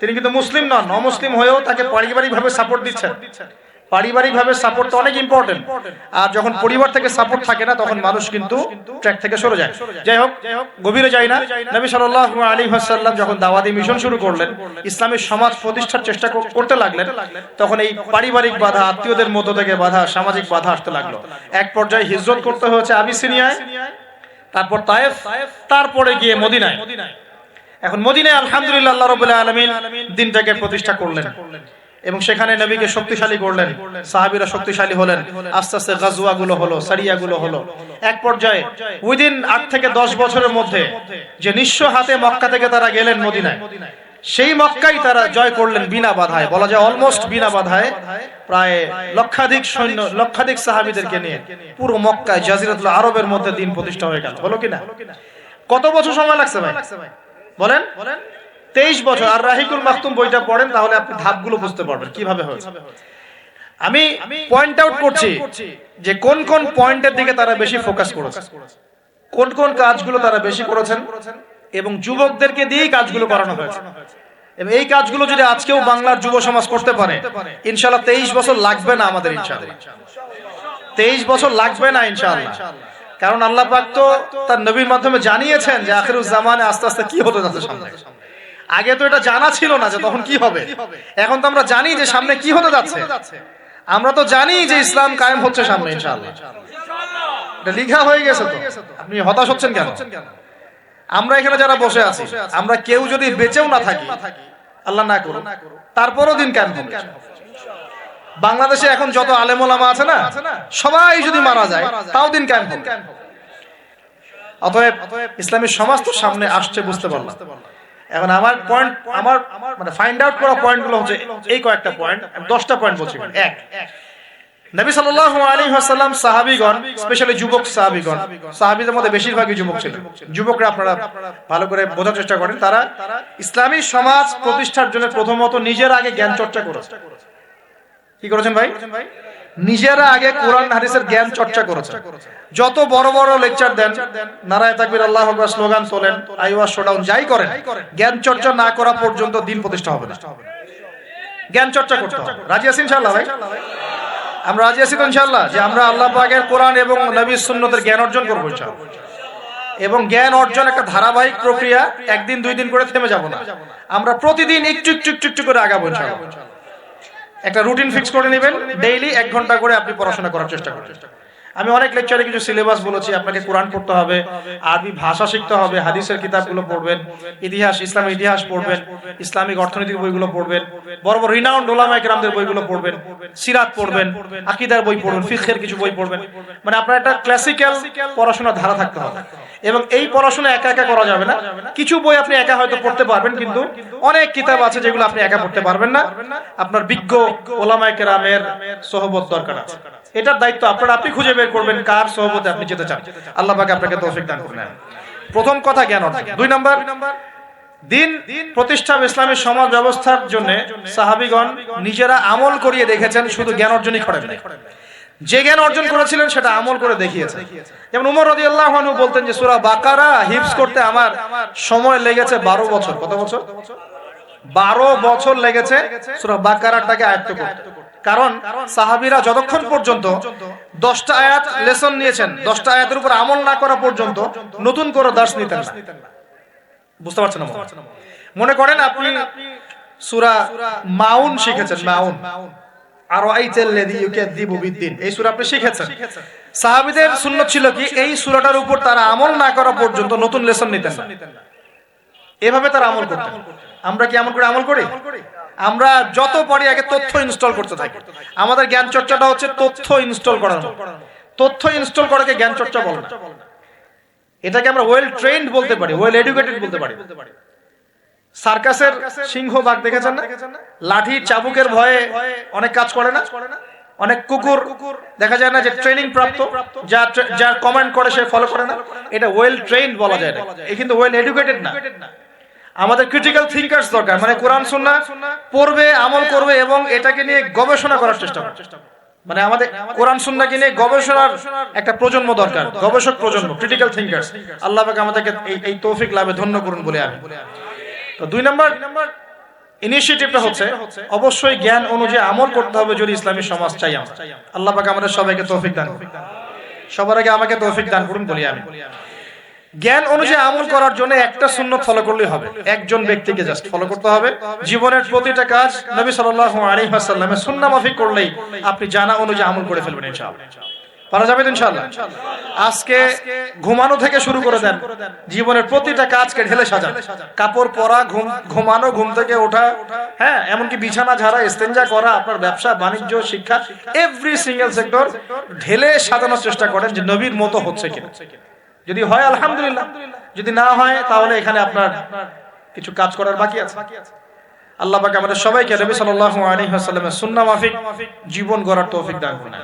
তিনি কিন্তু মুসলিম নন, অমুসলিম হয়েও তাকে পারিবারিকভাবে সাপোর্ট দিচ্ছেন। পারিবারিকভাবে সাপোর্ট তো অনেক ইম্পর্টেন্ট, আর যখন পরিবার থেকে সাপোর্ট থাকে না তখন মানুষ কিন্তু ট্র্যাক থেকে সরে যায়। যাই হোক, গভীরে যাই না। নবী সাল্লাল্লাহু আলাইহি ওয়াসাল্লাম যখন দাওয়াতি মিশন শুরু করলেন, ইসলামী সমাজ প্রতিষ্ঠার চেষ্টা করতে লাগলেন, তখন এই পারিবারিক বাধা, আত্মীয়দের মধ্য থেকে বাধা, সামাজিক বাধা আসতে লাগলো। এক পর্যায়ে হিজরত করতে হয়েছে আবিসিনিয়ায়, তারপর তায়েফ, তারপরে গিয়ে মদিনায়। এখন মদিনায় আলহামদুলিল্লাহ আল্লাহ রাব্বুল আলামিন দ্বীনটাকে প্রতিষ্ঠা করলেন এবং সেখানে নবীকে শক্তিশালী করলেন, সাহাবীরা শক্তিশালী হলেন, আস্তে আস্তে গাজওয়াগুলো হলো, সারিয়াগুলো হলো। এক পর্যায়ে উইদিন 8 থেকে 10 বছরের মধ্যে যে নিঃস্ব হাতে মক্কা থেকে তারা গেলেন মদিনায়, সেই মক্কাই তারা জয় করলেন বিনা বাধায়, বলা যায় অলমোস্ট বিনা বাধায়। প্রায় লক্ষাধিক সৈন্য, লক্ষাধিক সাহাবীদেরকে নিয়ে পুরো মক্কায়, জাজিরাতুল আরবের মধ্যে দিন প্রতিষ্ঠা হয়ে গেল। হলো কিনা? কত বছর সময় লাগছে ভাই বলেন? 23 বছর। আর রাহিকুল মাকতুম বইটা পড়েন তাহলে আপনি ধাপগুলো বুঝতে পারবেন কিভাবে হয়েছে। আমি পয়েন্ট আউট করছি যে কোন কোন পয়েন্টের দিকে তারা বেশি ফোকাস করেছে, কোন কোন কাজগুলো তারা বেশি করেছেন, এবং যুবকদেরকে দিয়েই কাজগুলো করানো হয়েছে। এবং এই কাজগুলো যদি আজকেও বাংলার যুব সমাজ করতে পারে, ইনশাআল্লাহ 23 বছর লাগবে না আমাদের, ইনশাআল্লাহ 23 বছর লাগবে না ইনশাআল্লাহ। কারণ আল্লাহ পাক তো তার নবীর মাধ্যমে জানিয়েছেন যে আখিরুজ জামানে আস্তে আস্তে কি হতে যাচ্ছে সামনে। আগে তো এটা জানা ছিল না যে তখন কি হবে, এখন তো আমরা জানি যে সামনে কি হতে যাচ্ছে। আমরা তো জানি যে ইসলাম কায়েম হচ্ছে সামনে ইনশাআল্লাহ, এটা লেখা হয়ে গেছে। তো আপনি হতাশ হচ্ছেন কেন? আমরা এখানে যারা বসে আছি, আমরা কেউ যদি বেঁচেও না থাকি, আল্লাহ না করুন, তারপরও দিন কায়েম হবে। বাংলাদেশে এখন যত আলেম ওলামা আছে না, সবাই যদি মারা যায় তাও দিন কায়েম হবে। অতএব ইসলামী সমাজ তো সামনে আসছে, বুঝতে পারলাম। এখন আমার পয়েন্ট, আমার মানে ফাইন্ড আউট করা পয়েন্টগুলো হচ্ছে এই কয়েকটা পয়েন্ট। আমি 10টা পয়েন্ট বলছি। এক, নবী সাল্লাল্লাহু আলাইহি ওয়াসাল্লাম সাহাবীগণ, স্পেশালি যুবক সাহাবীগণ, সাহাবীদের মধ্যে বেশিরভাগই যুবক ছিলেন। যুবকরা আপনারা ভালো করে বোঝার চেষ্টা করেন, তারা ইসলামী সমাজ প্রতিষ্ঠার জন্য প্রথমত নিজের আগে জ্ঞান চর্চা করেছে। কি করেছেন ভাই? নিজেরা আগে কোরআন হাদিসের জ্ঞান চর্চা করেছে। যত বড় বড় লেকচার দেন, নারায়ে তাকবীর, আল্লাহু আকবার স্লোগান তোলেন, আইওয়া শোডাউন যাই করেন, জ্ঞান চর্চা না করা পর্যন্ত দিন প্রতিষ্ঠা হবে না। জ্ঞান চর্চা করতে হবে। রাজি আছেন ইনশাআল্লাহ ভাই? আমরা রাজি আছি তো ইনশাআল্লাহ যে আমরা আল্লাহ পাকের কোরআন এবং নবীর সুন্নতের জ্ঞান অর্জন করব ইনশাআল্লাহ। এবং জ্ঞান অর্জন একটা ধারাবাহিক প্রক্রিয়া, একদিন দুই দিন করে থেমে যাব না। আমরা প্রতিদিন একটু একটু একটু একটু করে আগাবো ইনশাআল্লাহ। একটা রুটিন ফিক্স করে নেবেন, ডেইলি 1 ঘন্টা করে আপনি পড়াশোনা করার চেষ্টা করবেন। আমি অনেক লেকচারে কিছু সিলেবাস বলেছি, আপনাকে কোরআন পড়তে হবে, আরবি ভাষা শিখতে হবে, হাদিসের কিতাবগুলো পড়বেন, ইতিহাস, ইসলামের ইতিহাস পড়বেন, ইসলামিক অর্থনৈতিক বইগুলো পড়বেন, বড় বড় রিনাউন্ড উলামায়ে কেরামদের বইগুলো পড়বেন, সিরাত পড়বেন, আকীদার বই পড়বেন, ফিকহের কিছু বই পড়বেন। মানে আপনার একটা ক্লাসিক্যাল পড়াশোনার ধারা থাকতে হবে। এবং এই পড়াশোনা একা একা করা যাবে না। কিছু বই আপনি একা হয়তো পড়তে পারবেন, কিন্তু অনেক কিতাব আছে যেগুলো আপনি একা পড়তে পারবেন না। আপনার বিজ্ঞ উলামায়ে কেরামের সোহবত দরকার আছে। এটার দায়িত্ব আপনার, আপনি খুঁজে বের করবেন কার সোহবতে আপনি যেতে চান। আল্লাহ পাক আপনাকে তৌফিক দান করুন। প্রথম কথা জ্ঞান অর্জন। 2 নাম্বার, দিন প্রতিষ্ঠা ইসলামী সমাজ ব্যবস্থার জন্য সাহাবীগণ নিজেরা আমল করিয়ে দেখেছেন, শুধু জ্ঞান অর্জনই করেন নাই। যে জ্ঞান অর্জন করেছিলেন সেটা আমল করে দেখিয়েছেন। যেমন উমর রাদিয়াল্লাহু আনহু বলতেন যে সূরা বাকারা হিফজ করতে আমার সময় লেগেছে 12 বছর। কত বছর? 12 বছর লেগেছে সূরা বাকারাটাকে আয়ত্ত করতে। কারণ সাহাবীরা যতক্ষণ পর্যন্ত 10টা আয়াত লেসন নিয়েছেন, 10টা আয়াতের উপর আমল না করা পর্যন্ত নতুন করে দার্স নিতেন না। বুঝতে পারছেন না? মনে করেন আপনি সূরা মাউন শিখেছেন, মাউন, আর আইতাল্লাযী ইউকাযযিবু বিদ্দিন, এই সূরা আপনি শিখেছেন। সাহাবীদের সুন্নাত ছিল কি, এই সূরাটার উপর তারা আমল না করা পর্যন্ত নতুন লেসন নিতেন না। এভাবে তারা আমল করতেন। আমরা কি আমল করে আমল করি? আমরা যত পারি আগে তথ্য ইনস্টল করতে থাকি। আমাদের জ্ঞান চর্চাটা হচ্ছে তথ্য ইনস্টল করানো। তথ্য ইনস্টল করাকে জ্ঞান চর্চা বলে না। এটাকে আমরা ওয়েল ট্রেন্ড বলতে পারি, ওয়েল এডুকেটেড বলতে পারি। সার্কাসের সিংহ বাঘ দেখেছেন না? লাঠি চাবুকের ভয়ে অনেক কাজ করে না? অনেক কুকুর দেখা যায় না যে ট্রেনিং প্রাপ্ত, যার কমেন্ট করে সে ফলো করে না, এটা ওয়েল ট্রেইনড বলা যায় না, এই কিন্তু ওয়েল এডুকেটেড না। আমাদের ক্রিটিক্যাল থিঙ্কার্স দরকার, মানে কোরআন সুন্নাহ পড়বে, আমল করবে এবং এটাকে নিয়ে গবেষণা করার চেষ্টা করবে। মানে আমাদের কোরআন সুন্নাহকে নিয়ে গবেষণার একটা প্রজন্ম দরকার, গবেষক প্রজন্ম, ক্রিটিক্যাল থিঙ্কার্স। আল্লাহ পাক আমাদেরকে এই তৌফিক লাভে ধন্য করুন বলে আমি। তো 2 নম্বর ইনিশিয়েটিভটা হচ্ছে অবশ্যই জ্ঞান অনুযায়ী আমল করতে হবে যদি ইসলামী সমাজ চাই আমরা। আল্লাহ পাক আমাদের সবাইকে তৌফিক দান করুন, সবার আগে আমাকে তৌফিক দান করুন বলি আমি। জ্ঞান অনুযায়ী আমল করার জন্য একটা সুন্নাত ফলো করলেই হবে, একজন ব্যক্তিকে জাস্ট ফলো করতে হবে। জীবনের প্রতিটা কাজ নবী সাল্লাল্লাহু আলাইহি ওয়াসাল্লামের সুন্নাহ মাফিক করলেই আপনি জানা অনুযায়ী আমল করে ফেলবেন ইনশাআল্লাহ। পারা যাবে ইনশাআল্লাহ। আজকে ঘুমানো থেকে শুরু করে দেন, জীবনের প্রতিটা কাজকে ঢেলে সাজান। কাপড় পরা, ঘুমানো, ঘুম থেকে ওঠা, হ্যাঁ, এমনকি বিছানা ঝাড়া, ইস্তেঞ্জা করা, আপনার ব্যবসা বাণিজ্য, শিক্ষা, এভরি সিঙ্গেল সেক্টর ঢেলে সাজানোর চেষ্টা করেন যে নবীর মতো হচ্ছে কিনা। যদি হয় আলহামদুলিল্লাহ, যদি না হয় তাহলে এখানে আপনার কিছু কাজ করার বাকি আছে। আল্লাহ পাক আমাদের সবাইকে নবী সাল্লাল্লাহু আলাইহি ওয়াসাল্লামের সুন্নাহ মাফিক জীবন গড়ার তৌফিক দান করুন।